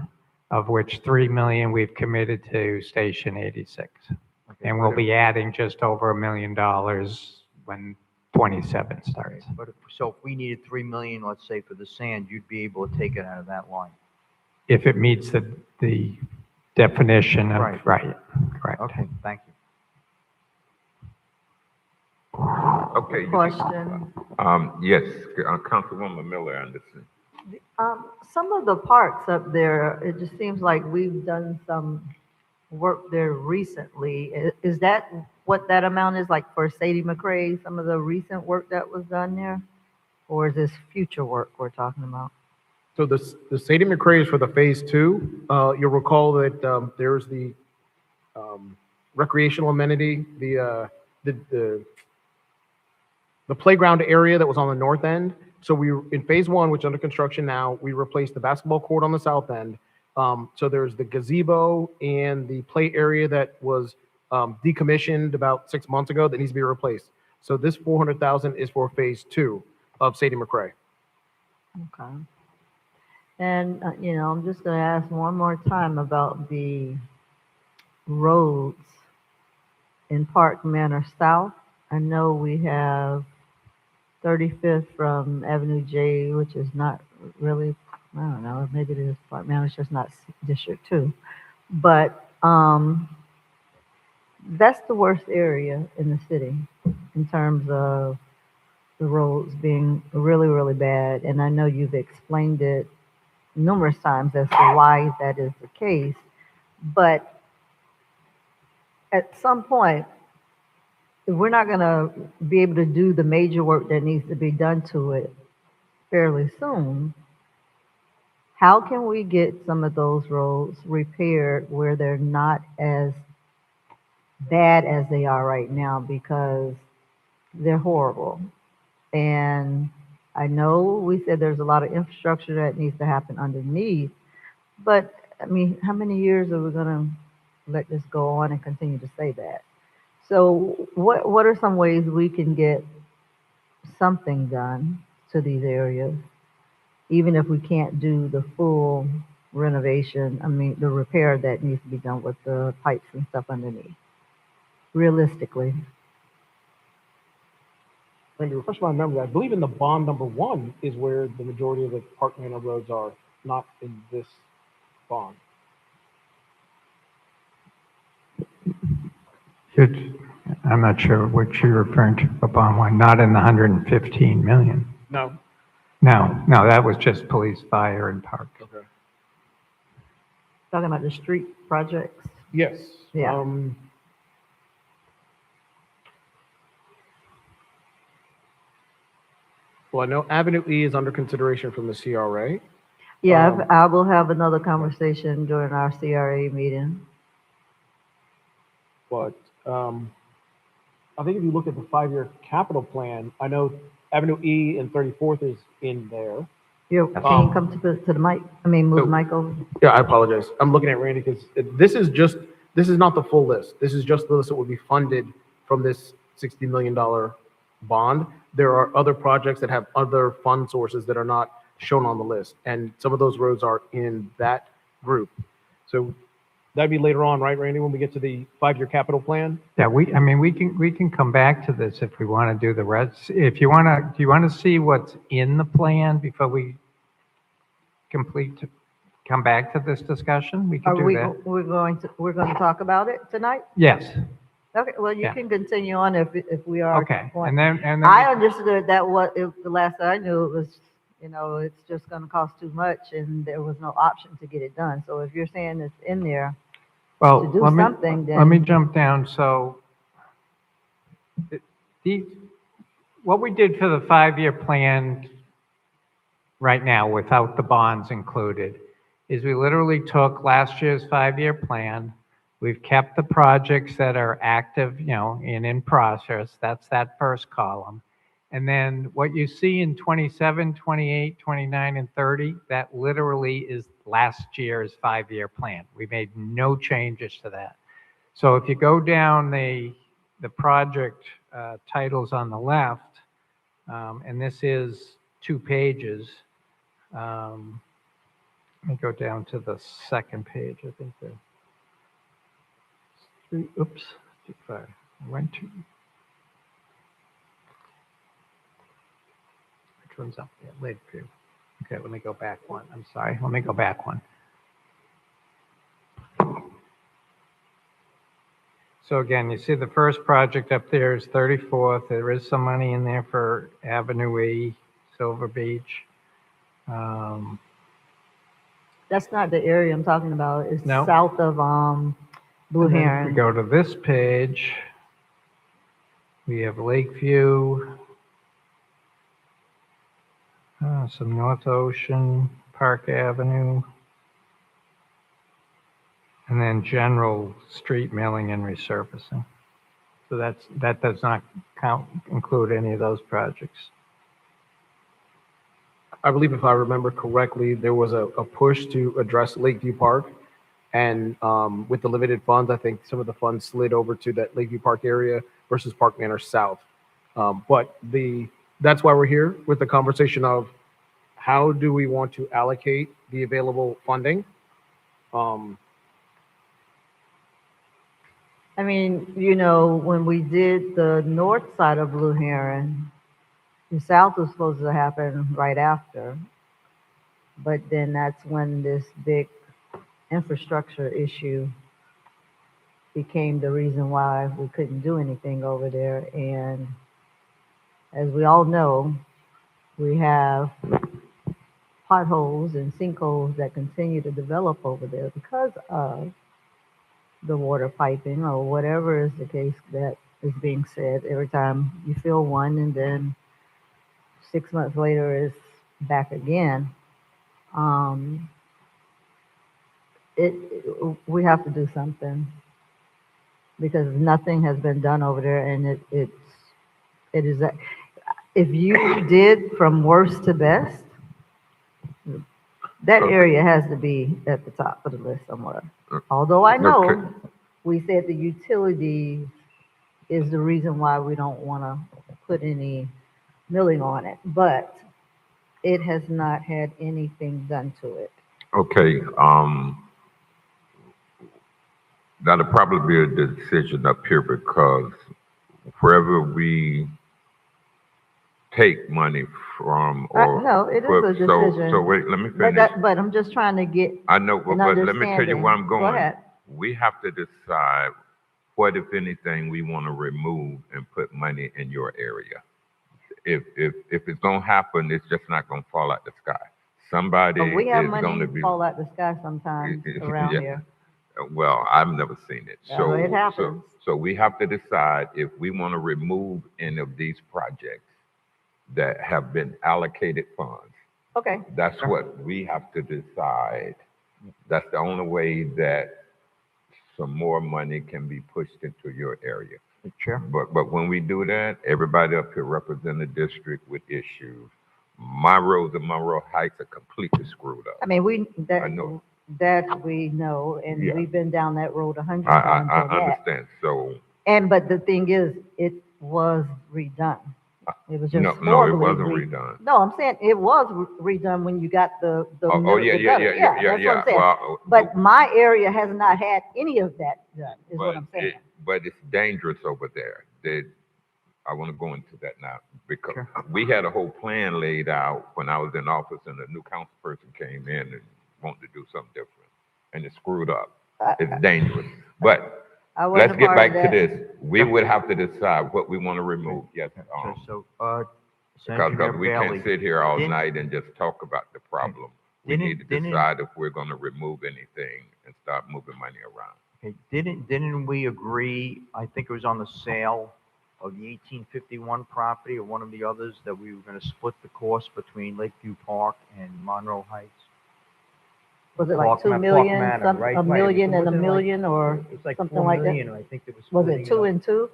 of which 3 million we've committed to Station 86. Okay, And we'll be adding just over $1 million when 27 starts. But if we needed 3 million, let's say for the sand, you'd be able to take it out of that line. If it meets the definition of, Right. right, correct. Okay, thank you. Okay. Question. Yes, Councilwoman Miller Anderson. Some of the parks up there, it just seems like we've done some work there recently. Is that what that amount is, like for Sadie McRae, some of the recent work that was done there? Or is this future work we're talking about? So the Sadie McRae is for the phase two. You'll recall that there's the recreational amenity, the playground area that was on the north end. So we, in phase one, which is under construction now, we replaced the basketball court on the south end. So there's the gazebo and the play area that was decommissioned about 6 months ago that needs to be replaced. So this 400,000 is for phase two of Sadie McRae. Okay. And, I'm just gonna ask one more time about the roads in Park Manor South. I know we have 35th from Avenue J, which is not really, I don't know, maybe it is Park Manor, it's just not District 2. But that's the worst area in the city in terms of the roads being really, really bad. And I know you've explained it numerous times as to why that is the case. But at some point, if we're not going to be able to do the major work that needs to be done to it fairly soon, how can we get some of those roads repaired where they're not as bad as they are right now? Because they're horrible. And I know we said there's a lot of infrastructure that needs to happen underneath, but I mean, how many years are we going to let this go on and continue to say that? So what are some ways we can get something done to these areas, even if we can't do the full renovation, I mean, the repair that needs to be done with the pipes and stuff underneath, realistically? And to refresh my memory, I believe in the bond number one is where the majority of the Park Manor roads are, not in this bond. I'm not sure what you're referring to, the bond one, not in the 115 million. No. No, that was just police, fire, and park. Okay. Talking about the street projects? Yes. Yeah. Well, I know Avenue E is under consideration from the CRA. Yeah, I will have another conversation during our CRA meeting. But I think if you look at the 5-year capital plan, I know Avenue E and 34th is in there. Can you come to the mic? I mean, move the mic over. Yeah, I apologize. I'm looking at Randy because this is not the full list. This is just the list that would be funded from this $60 million bond. There are other projects that have other fund sources that are not shown on the list. And some of those roads are in that group. So that'd be later on, right, Randy, when we get to the 5-year capital plan? Yeah, we can come back to this if we want to do the rest. If you want to, do you want to see what's in the plan before we come back to this discussion? We can do that. We're going to talk about it tonight? Yes. Okay, well, you Yeah. can continue on if we are. Okay. going. And then I understood that the last I knew it was, it's just going to cost too much and there was no option to get it done. So if you're saying it's in there well, to do let something, then. me jump down. So what we did for the 5-year plan right now, without the bonds included, is we literally took last year's 5-year plan. We've kept the projects that are active, and in process. That's that first column. And then what you see in 27, 28, 29, and 30, that literally is last year's 5-year plan. We made no changes to that. So if you go down the project titles on the left, and this is 2 pages. Let me go down to the second page. I think oops, too far. I went to. Which one's up there? Lakeview. Okay, let me go back one. I'm sorry. Let me go back one. So again, you see the first project up there is 34th. There is some money in there for Avenue E, Silver Beach. Um, That's not the area I'm talking about. It's No. south of, Blue and then if Heron. we go to this page, we have Lakeview, some North Ocean, Park Avenue, and then general street milling and resurfacing. So that does not include any of those projects. I believe if I remember correctly, there was a push to address Lakeview Park. And with the limited funds, I think some of the funds slid over to that Lakeview Park area versus Park Manor South. But that's why we're here with the conversation of how do we want to allocate the available funding? I mean, you know, when we did the north side of Blue Heron, the south was supposed to happen right after. But then that's when this big infrastructure issue became the reason why we couldn't do anything over there. And as we all know, we have potholes and sinkholes that continue to develop over there because of the water piping or whatever is the case that is being said. Every time you fill one and then 6 months later it's back again. We have to do something because nothing has been done over there, and it is that if you did from worst to best, that area has to be at the top of the list somewhere. Although I know Okay. we said the utility is the reason why we don't want to put any milling on it, but it has not had anything done to it. Okay, that'll probably be a decision up here because wherever we take money from or. No, it is a decision. So wait, let me finish. But I'm just trying to get I know, an but let me tell you understanding. where I'm Go going. ahead. We have to decide what, if anything, we want to remove and put money in your area. If it's gonna happen, it's just not gonna fall out the sky. Somebody But we have is money gonna be. fall out the sky sometimes around Yeah. here. Well, I've never seen it. Yeah, So, it happens. so we have to decide if we want to remove any of these projects that have been allocated funds. Okay, That's what we have to decide. That's the only way that some more money can be pushed into your area. Chair? But when we do that, everybody up here represent the district with issues. My roads in Monroe Heights are completely screwed up. I mean, I know. that we know, and Yeah. we've been down that road 100 I times on that. understand. So, But the thing is, it was redone. It was just no, it horribly wasn't redone. No, I'm saying it was redone when you got the Oh, middle- yeah, the yeah, gutter. yeah, yeah, yeah, That's what I'm saying. Well, But my area has not had any of that done, is what I'm saying. But it's dangerous over there. I want to go into that now because we had a whole plan laid out when I was in office and a new council person came in and wanted to do something different. And it screwed up. It's dangerous. But I wasn't let's get part back of to that. this. We would have to decide what we want to remove. Yes. So, Because Senator we Bailey, can't sit here all didn't- night and just talk about the problem. We Didn't- need to didn't- decide if we're going to remove anything and start moving money around. okay, didn't we agree, I think it was on the sale of the 1851 property or one of the others, that we were going to split the cost between Lakeview Park and Monroe Heights? Was it like Park 2 Park million, Manor, right, a right. million and a Wasn't it like- million, or It was like something 4 like that? million, and I think it was. Was splitting it 2 up. and 2?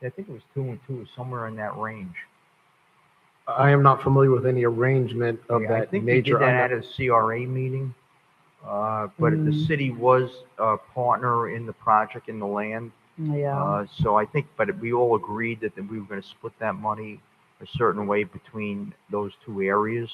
I think it was 2 and 2, somewhere in that range. I am not familiar with any arrangement of Yeah, I that think we nature. did that at a CRA meeting. But the city was a partner in the project, in the land. Yeah. So I think, but we all agreed that we were going to split that money a certain way between those two areas.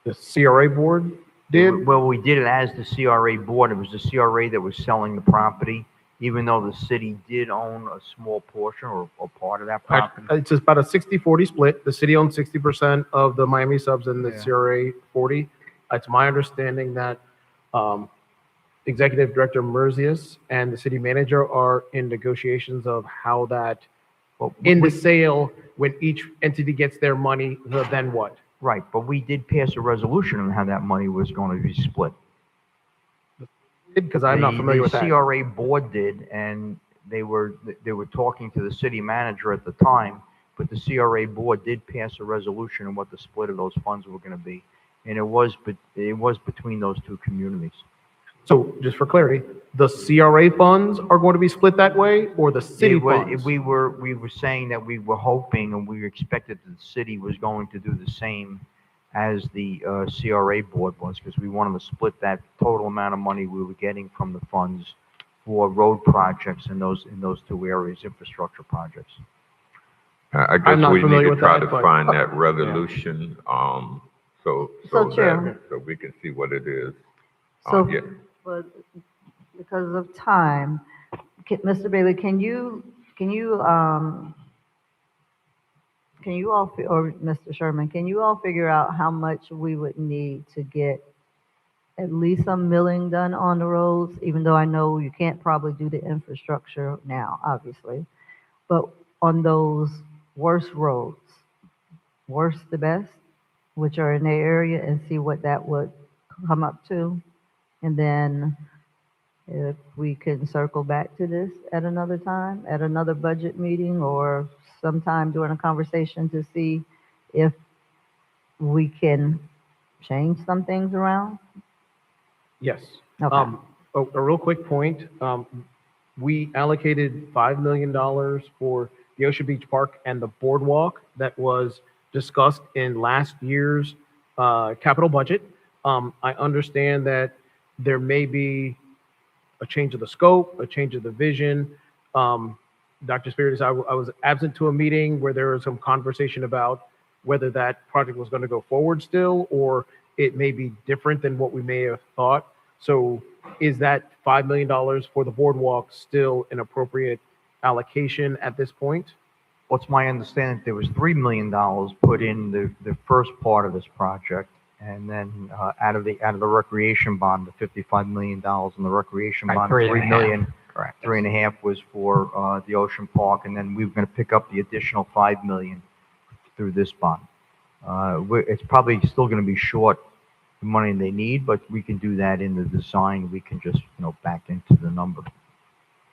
The CRA board did? Well, we did it as the CRA board. It was the CRA that was selling the property, even though the city did own a small portion or part of that property. It's about a 60-40 split. The city owns 60% of the Miami subs and the Yeah. CRA 40. It's my understanding that Executive Director Merzius and the city manager are in negotiations of how that, in the sale, when each entity gets their money, then what? Right, but we did pass a resolution on how that money was going to be split. Because I'm not familiar with The that. CRA board did, and they were talking to the city manager at the time, but the CRA board did pass a resolution on what the split of those funds were going to be. And it was between those two communities. So just for clarity, the CRA funds are going to be split that way, or the city funds? We were saying that we were hoping and we expected that the city was going to do the same as the CRA board was, because we wanted to split that total amount of money we were getting from the funds for road projects in those two areas, infrastructure projects. I guess I'm not we need familiar to with try that, to but- find that resolution, so Chair. so we can see what it is. So, Yeah. but because of time, Mr. Bailey, can you all, or Mr. Sherman, can you all figure out how much we would need to get at least some milling done on the roads, even though I know you can't probably do the infrastructure now, obviously, but on those worst roads, worst to best, which are in the area, and see what that would come up to? And then if we can circle back to this at another time, at another budget meeting, or sometime during a conversation to see if we can change some things around? Yes. Okay. A real quick point, we allocated $5 million for the Ocean Beach Park and the boardwalk that was discussed in last year's capital budget. I understand that there may be a change of the scope, a change of the vision. Dr. Spiritus, I was absent to a meeting where there was some conversation about whether that project was going to go forward still, or it may be different than what we may have thought. So is that $5 million for the boardwalk still an appropriate allocation at this point? What's my understanding, there was $3 million put in the first part of this project, and then out of the recreation bond, the $55 million in the recreation Right, bond, three and a $3 million, half, correct. 3.5 was for the Ocean Park, and then we were going to pick up the additional $5 million through this bond. It's probably still going to be short the money they need, but we can do that in the design. We can just back into the number.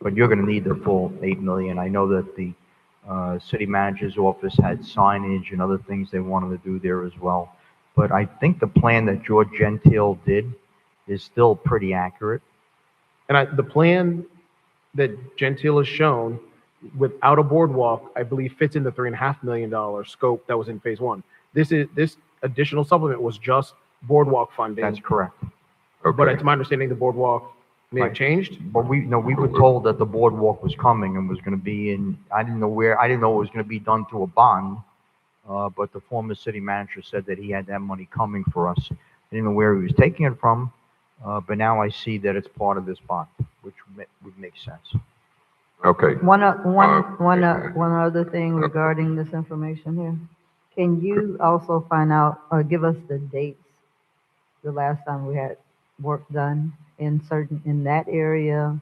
But you're going to need the full $8 million. I know that the city manager's office had signage and other things they wanted to do there as well. But I think the plan that George Gentile did is still pretty accurate. And the plan that Gentile has shown without a boardwalk, I believe fits in the $3.5 million scope that was in phase one. This additional supplement was just boardwalk funding. That's correct. But Okay. it's my understanding the boardwalk may have Right. changed. But we were told that the boardwalk was coming and was going to be in, I didn't know it was going to be done through a bond. But the former city manager said that he had that money coming for us. I didn't know where he was taking it from, but now I see that it's part of this bond, which would make sense. Okay. One other thing regarding this information here. Can you also find out or give us the dates the last time we had work done in that area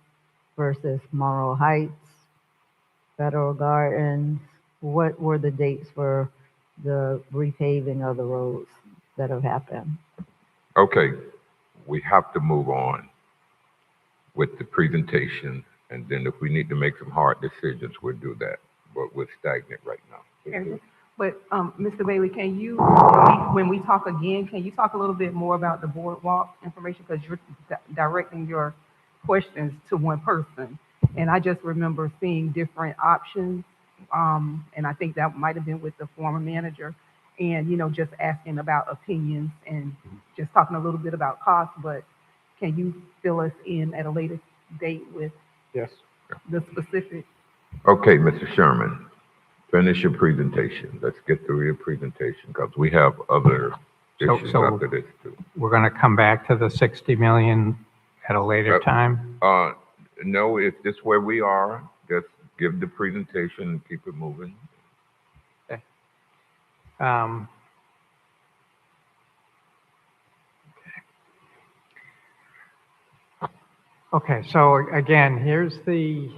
versus Monroe Heights, Federal Gardens? What were the dates for the repaving of the roads that have happened? Okay, we have to move on with the presentation, and then if we need to make some hard decisions, we'll do that. But we're stagnant right now. But, Mr. Bailey, can you, when we talk again, can you talk a little bit more about the boardwalk information? Because you're directing your questions to one person. And I just remember seeing different options. And I think that might have been with the former manager. And, just asking about opinions and just talking a little bit about cost. But can you fill us in at a later date with Yes. the specific? Okay, Mr. Sherman, finish your presentation. Let's get through your presentation because we have other issues So- after this too. We're going to come back to the 60 million at a later time? No, if this is where we are, just give the presentation and keep it moving. Okay, so again, here's the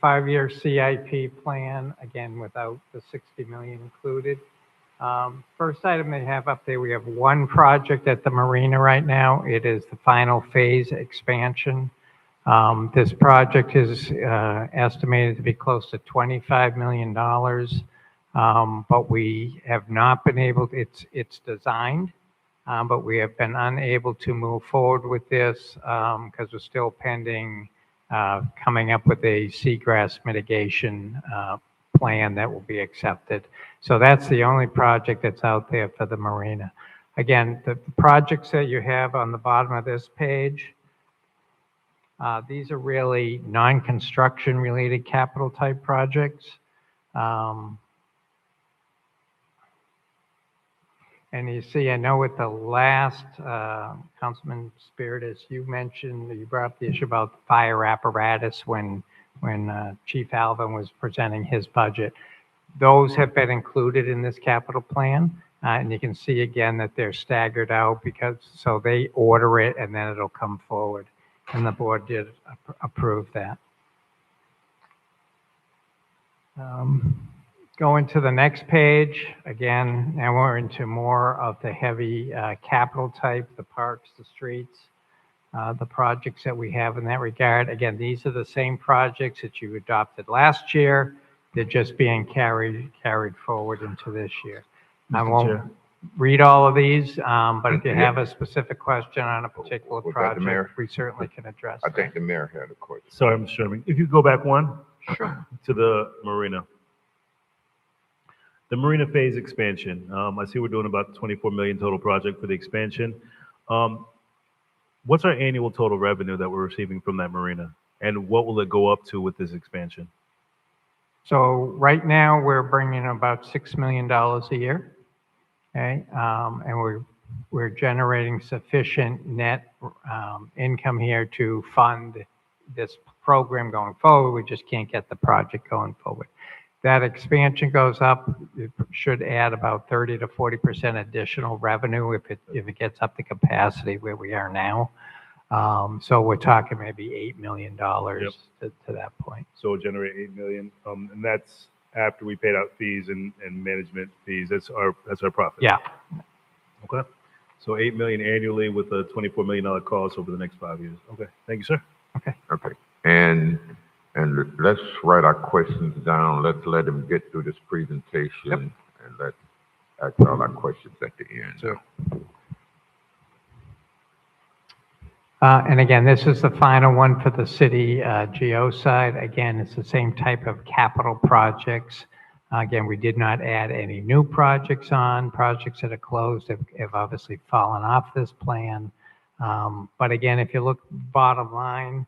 5-year CIP plan, again, without the 60 million included. First item they have up there, we have one project at the marina right now. It is the final phase expansion. This project is estimated to be close to $25 million, but we have not been able, it's designed, but we have been unable to move forward with this because we're still pending coming up with a seagrass mitigation plan that will be accepted. So that's the only project that's out there for the marina. Again, the projects that you have on the bottom of this page, these are really non-construction related capital type projects. And you see, I know with the last, Councilman Spiritus, you mentioned, you brought up the issue about the fire apparatus when Chief Alvin was presenting his budget. Those have been included in this capital plan. And you can see again that they're staggered out because, so they order it and then it'll come forward. And the board did approve that. Going to the next page, again, now we're into more of the heavy capital type, the parks, the streets, the projects that we have in that regard. Again, these are the same projects that you adopted last year. They're just being carried forward into this year. I won't read all of these, but if you have a specific question on a particular project, we certainly can address I that. think the mayor had a question. Sorry, Mr. Chairman. If you go back one. Sure. To the marina. The marina phase expansion. I see we're doing about 24 million total project for the expansion. What's our annual total revenue that we're receiving from that marina? And what will it go up to with this expansion? So right now, we're bringing about $6 million a year, okay? And we're generating sufficient net income here to fund this program going forward. We just can't get the project going forward. That expansion goes up, it should add about 30 to 40% additional revenue if it gets up to capacity where we are now. So we're talking maybe $8 million to that point. So it'll generate 8 million, and that's after we paid out fees and management fees. That's our profit. Yeah. Okay. So 8 million annually with a $24 million cost over the next 5 years. Okay. Thank you, sir. Okay. Okay. And let's write our questions down. Let's let him get through this presentation and let's ask all our questions at the end. Sure. And again, this is the final one for the city GO side. Again, it's the same type of capital projects. Again, we did not add any new projects on. Projects that are closed have obviously fallen off this plan. But again, if you look bottom line,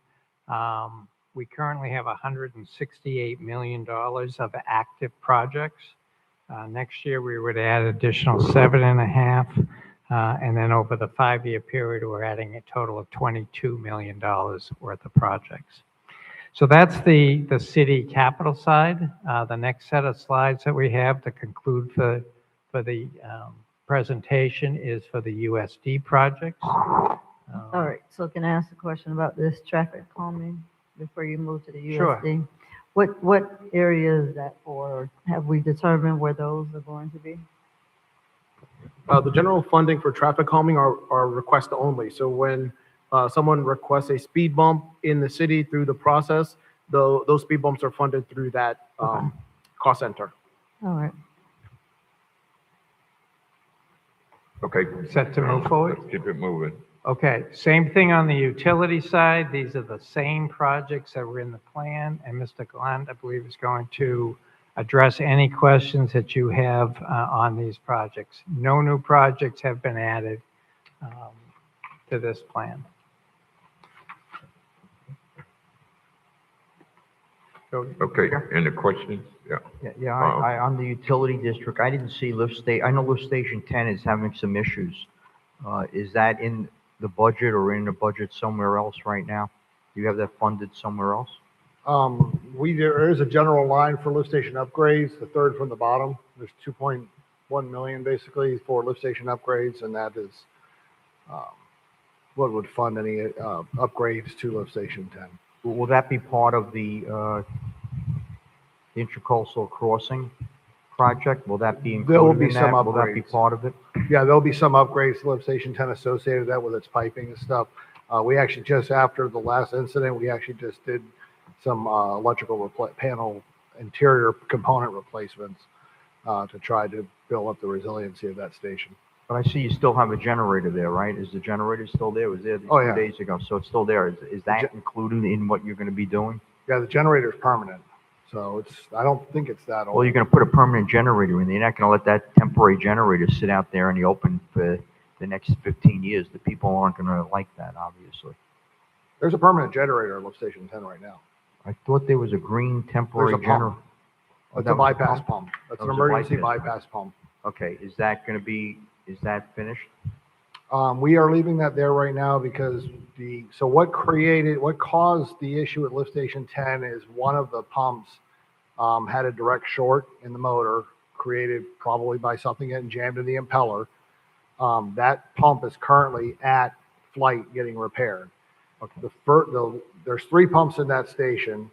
we currently have $168 million of active projects. Next year, we would add additional 7.5. And then over the 5-year period, we're adding a total of $22 million worth of projects. So that's the city capital side. The next set of slides that we have to conclude for the presentation is for the USD projects. All right, so can I ask a question about this traffic calming before you move to the USD? Sure. What area is that for? Have we determined where those are going to be? The general funding for traffic calming are request only. So when someone requests a speed bump in the city through the process, those speed bumps are funded through that cost center. All right. Okay. Set to move forward? Let's keep it moving. Okay, same thing on the utility side. These are the same projects that were in the plan, and Mr. Glenn, I believe, is going to address any questions that you have on these projects. No new projects have been added to this plan. Okay, any questions? Yeah, on the utility district, I didn't see lift station. I know lift station 10 is having some issues. Is that in the budget or in the budget somewhere else right now? Do you have that funded somewhere else? There is a general line for lift station upgrades, the third from the bottom. There's 2.1 million basically for lift station upgrades, and that is what would fund any upgrades to lift station 10. Will that be part of the intercoastal crossing project? Will that be There will included be in some that? Will that be upgrades. part of it? Yeah, there'll be some upgrades to Lift Station 10 associated with that with its piping and stuff. We actually just after the last incident, we actually just did some electrical panel interior component replacements to try to build up the resiliency of that station. But I see you still have a generator there, right? Is the generator still there? It was there Oh, 2 yeah. days ago, so it's still there. Is that included in what you're gonna be doing? Yeah, the generator's permanent, so I don't think it's that old. Well, you're gonna put a permanent generator in there. You're not gonna let that temporary generator sit out there in the open for the next 15 years. The people aren't gonna like that, obviously. There's a permanent generator at Lift Station 10 right now. I thought there was a green temporary There's a pump. generator. It's a bypass pump. That's That an was a emergency bypass. bypass pump. Okay, is that finished? We are leaving that there right now because what caused the issue at Lift Station 10 is one of the pumps had a direct short in the motor created probably by something getting jammed in the impeller. That pump is currently at flight getting repaired. Okay. There's 3 pumps in that station.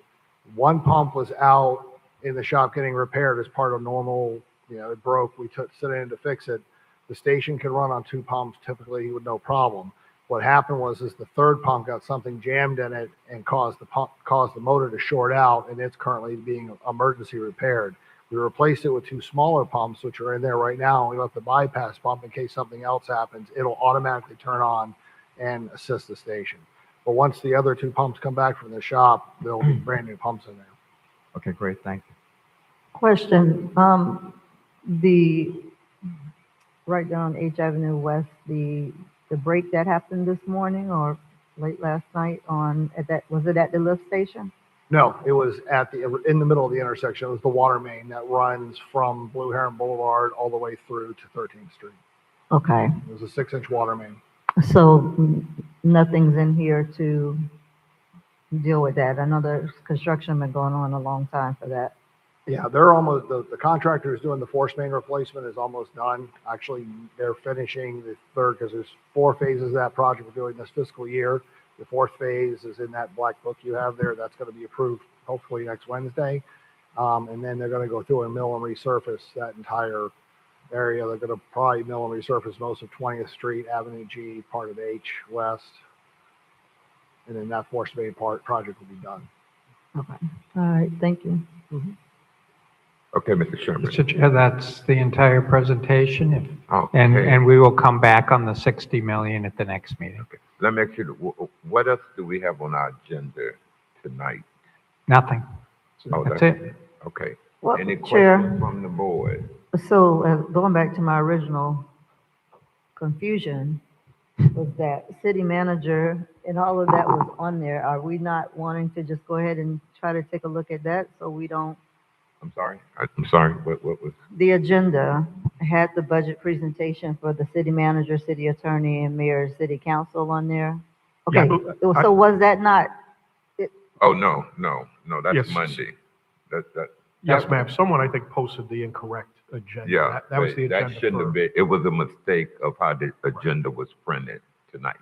One pump was out in the shop getting repaired as part of normal, it broke. We sent it in to fix it. The station can run on 2 pumps typically with no problem. What happened was the third pump got something jammed in it and caused the motor to short out, and it's currently being emergency repaired. We replaced it with 2 smaller pumps, which are in there right now. We left the bypass pump in case something else happens. It'll automatically turn on and assist the station. But once the other 2 pumps come back from the shop, there'll be brand new pumps in there. Okay, great, thank you. Question, right down H Avenue West, the break that happened this morning or late last night was it at the lift station? No, it was in the middle of the intersection. It was the water main that runs from Blue Heron Boulevard all the way through to 13th Street. Okay, It was a 6-inch water main. so nothing's in here to deal with that. I know there's construction been going on a long time for that. Yeah, they're almost, the contractor who's doing the force main replacement is almost done. Actually, they're finishing the third, because there's 4 phases of that project we're doing this fiscal year. The 4th phase is in that black book you have there. That's going to be approved hopefully next Wednesday. And then they're going to go through and mill and resurface that entire area. They're going to probably mill and resurface most of 20th Street, Avenue G, part of H West. And then that force main project will be done. Okay, all right, thank you. Okay, Mr. Sherman. Mr. Chair, that's the entire presentation, Okay. and we will come back on the 60 million at the next meeting. Let me ask you, what else do we have on our agenda tonight? Nothing. Oh, That's it. Okay. Well, Any Chair. questions from the board? So going back to my original confusion, was that city manager and all of that was on there. Are we not wanting to just go ahead and try to take a look at that so we don't? I'm sorry. I'm sorry. What was? The agenda had the budget presentation for the city manager, city attorney, and mayor, city council on there. Okay, so was that not? Oh, no. That's Yes. Monday. That. Yes, ma'am. Someone, I think, posted the incorrect agenda. Yeah. That was the that agenda shouldn't for. have been. It was a mistake of how the agenda was printed tonight.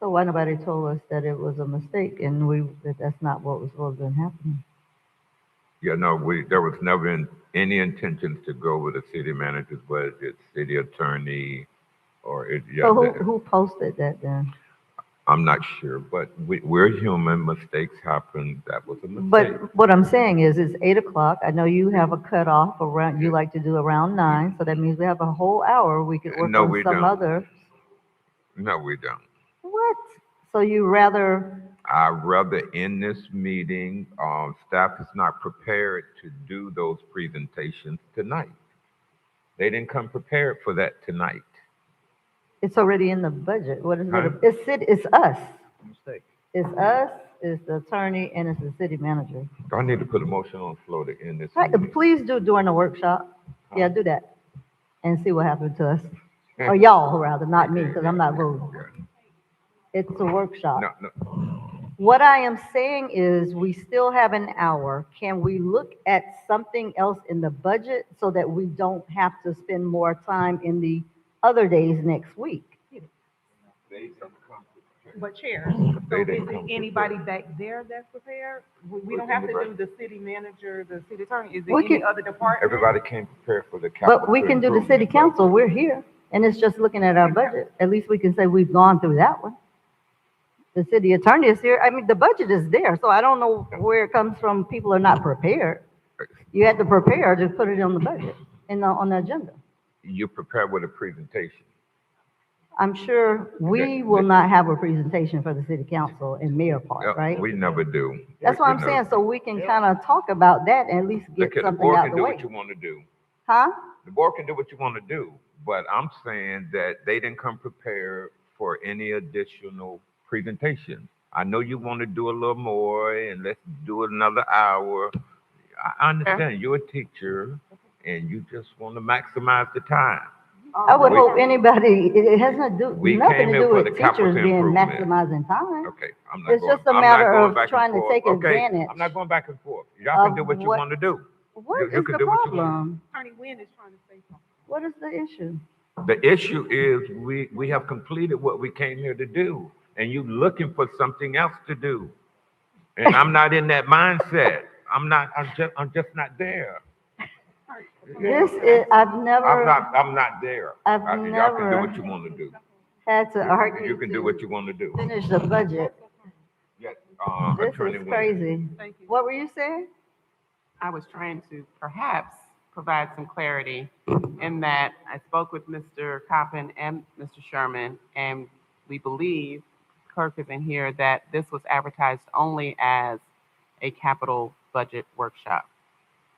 So why nobody told us that it was a mistake and that's not what was supposed to be happening? Yeah, no, there was never any intentions to go with the city manager's budget, city attorney, or it. Yeah, So who posted that then? I'm not sure, but we're human. Mistakes happen. That was a mistake. But what I'm saying is, it's 8 o'clock. I know you have a cutoff around, you like to do around 9, so that means we have a whole hour. We could work No, on we some don't. other. No, we don't. What? So you rather, I'd rather in this meeting, staff is not prepared to do those presentations tonight. They didn't come prepared for that tonight. it's already in the budget. What is Huh? it? It's us. Mistake. It's us, it's the attorney, and it's the city manager. I need to put a motion on the floor to end this Right, meeting. please do during the workshop. Yeah, do that. And see what happens to us. Or y'all, rather, not me, because I'm not voting. It's a workshop. No. What I am saying is, we still have an hour. Can we look at something else in the budget so that we don't have to spend more time in the other days next week? but Chair, so is it anybody back there that's prepared? We don't have to do the city manager, the city attorney, is it We any can- other department? Everybody came prepared for the capital. But we can do the city improvement council, we're here, and it's just looking at our budget. At least we can say we've gone through that one. The city attorney is here, I mean, the budget is there, so I don't know where it comes from, people are not prepared. You had to prepare, just put it on the budget, on the agenda. You prepared with a presentation. I'm sure we will not have a presentation for the city council in Mayor Park, right? We never do. That's what I'm We saying, never- so we can kind of talk about that and at least get Look at the something board out can the do way. what you want to do. Huh? The board can do what you want to do, but I'm saying that they didn't come prepared for any additional presentation. I know you want to do a little more and let's do it another hour. I understand you're a teacher and you just want to maximize the time. I would hope anybody, it has nothing to We do, nothing came to here do for with the capital teachers being improvement. maximizing time. Okay, I'm not It's going. just a I'm not matter going of back and trying to forth. take Okay, advantage. I'm not going back and forth. Y'all can of do what you what- want to do. What You is can the do what you want. problem? Attorney Nguyen is trying to say something. What is the issue? The issue is we have completed what we came here to do, and you looking for something else to do. And I'm not in that mindset. I'm just not there. This is, I've never I'm not there. I've Y'all can do never what you want to do. had to You argue can do what you want to do. finish the budget. Yes, This Attorney is Nguyen. crazy. Thank you. What were you saying? I was trying to perhaps provide some clarity in that I spoke with Mr. Coppin and Mr. Sherman, and we believe, Kirk is in here, that this was advertised only as a capital budget workshop.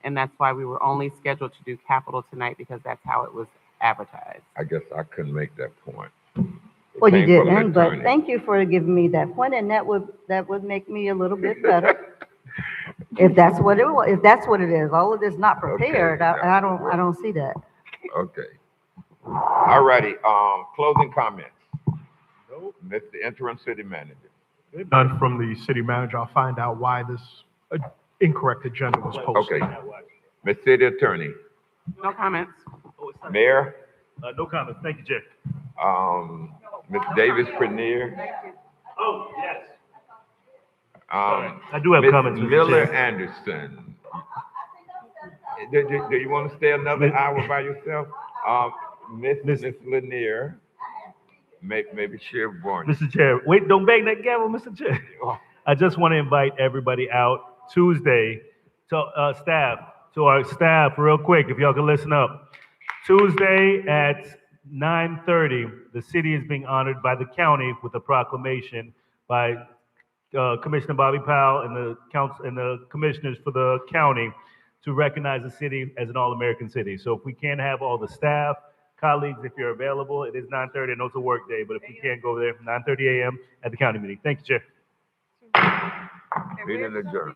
And that's why we were only scheduled to do capital tonight, because that's how it was advertised. I guess I couldn't make that point. Well, you Came from an didn't, but attorney. thank you for giving me that point, and that would make me a little bit better. If that's what it was, if that's what it is, all of this not prepared, I don't see that. Okay. All righty, closing comments. Mr. Interim City Manager. None from the city manager. I'll find out why this incorrect agenda was posted. Okay. Ms. City Attorney. No comments. Mayor. No comment. Thank you, Jay. Ms. Davis Premier. Oh, yes. I do have comments, Mr. Miller Chair. Anderson. Do you want to stay another hour by yourself? Ms. Lanier. Maybe Sheriff Warren. Mr. Chair, wait, don't bang that gavel, Mr. Chair. I just want to invite everybody out Tuesday to our staff, real quick, if y'all can listen up. Tuesday at 9:30, the city is being honored by the county with a proclamation by Commissioner Bobby Powell and the council and the commissioners for the county to recognize the city as an all-American city. So if we can have all the staff, colleagues, if you're available, it is 9:30. I know it's a work day, but if you can't go there, 9:30 a.m. at the county meeting. Thank you, Chair. Meeting adjourned.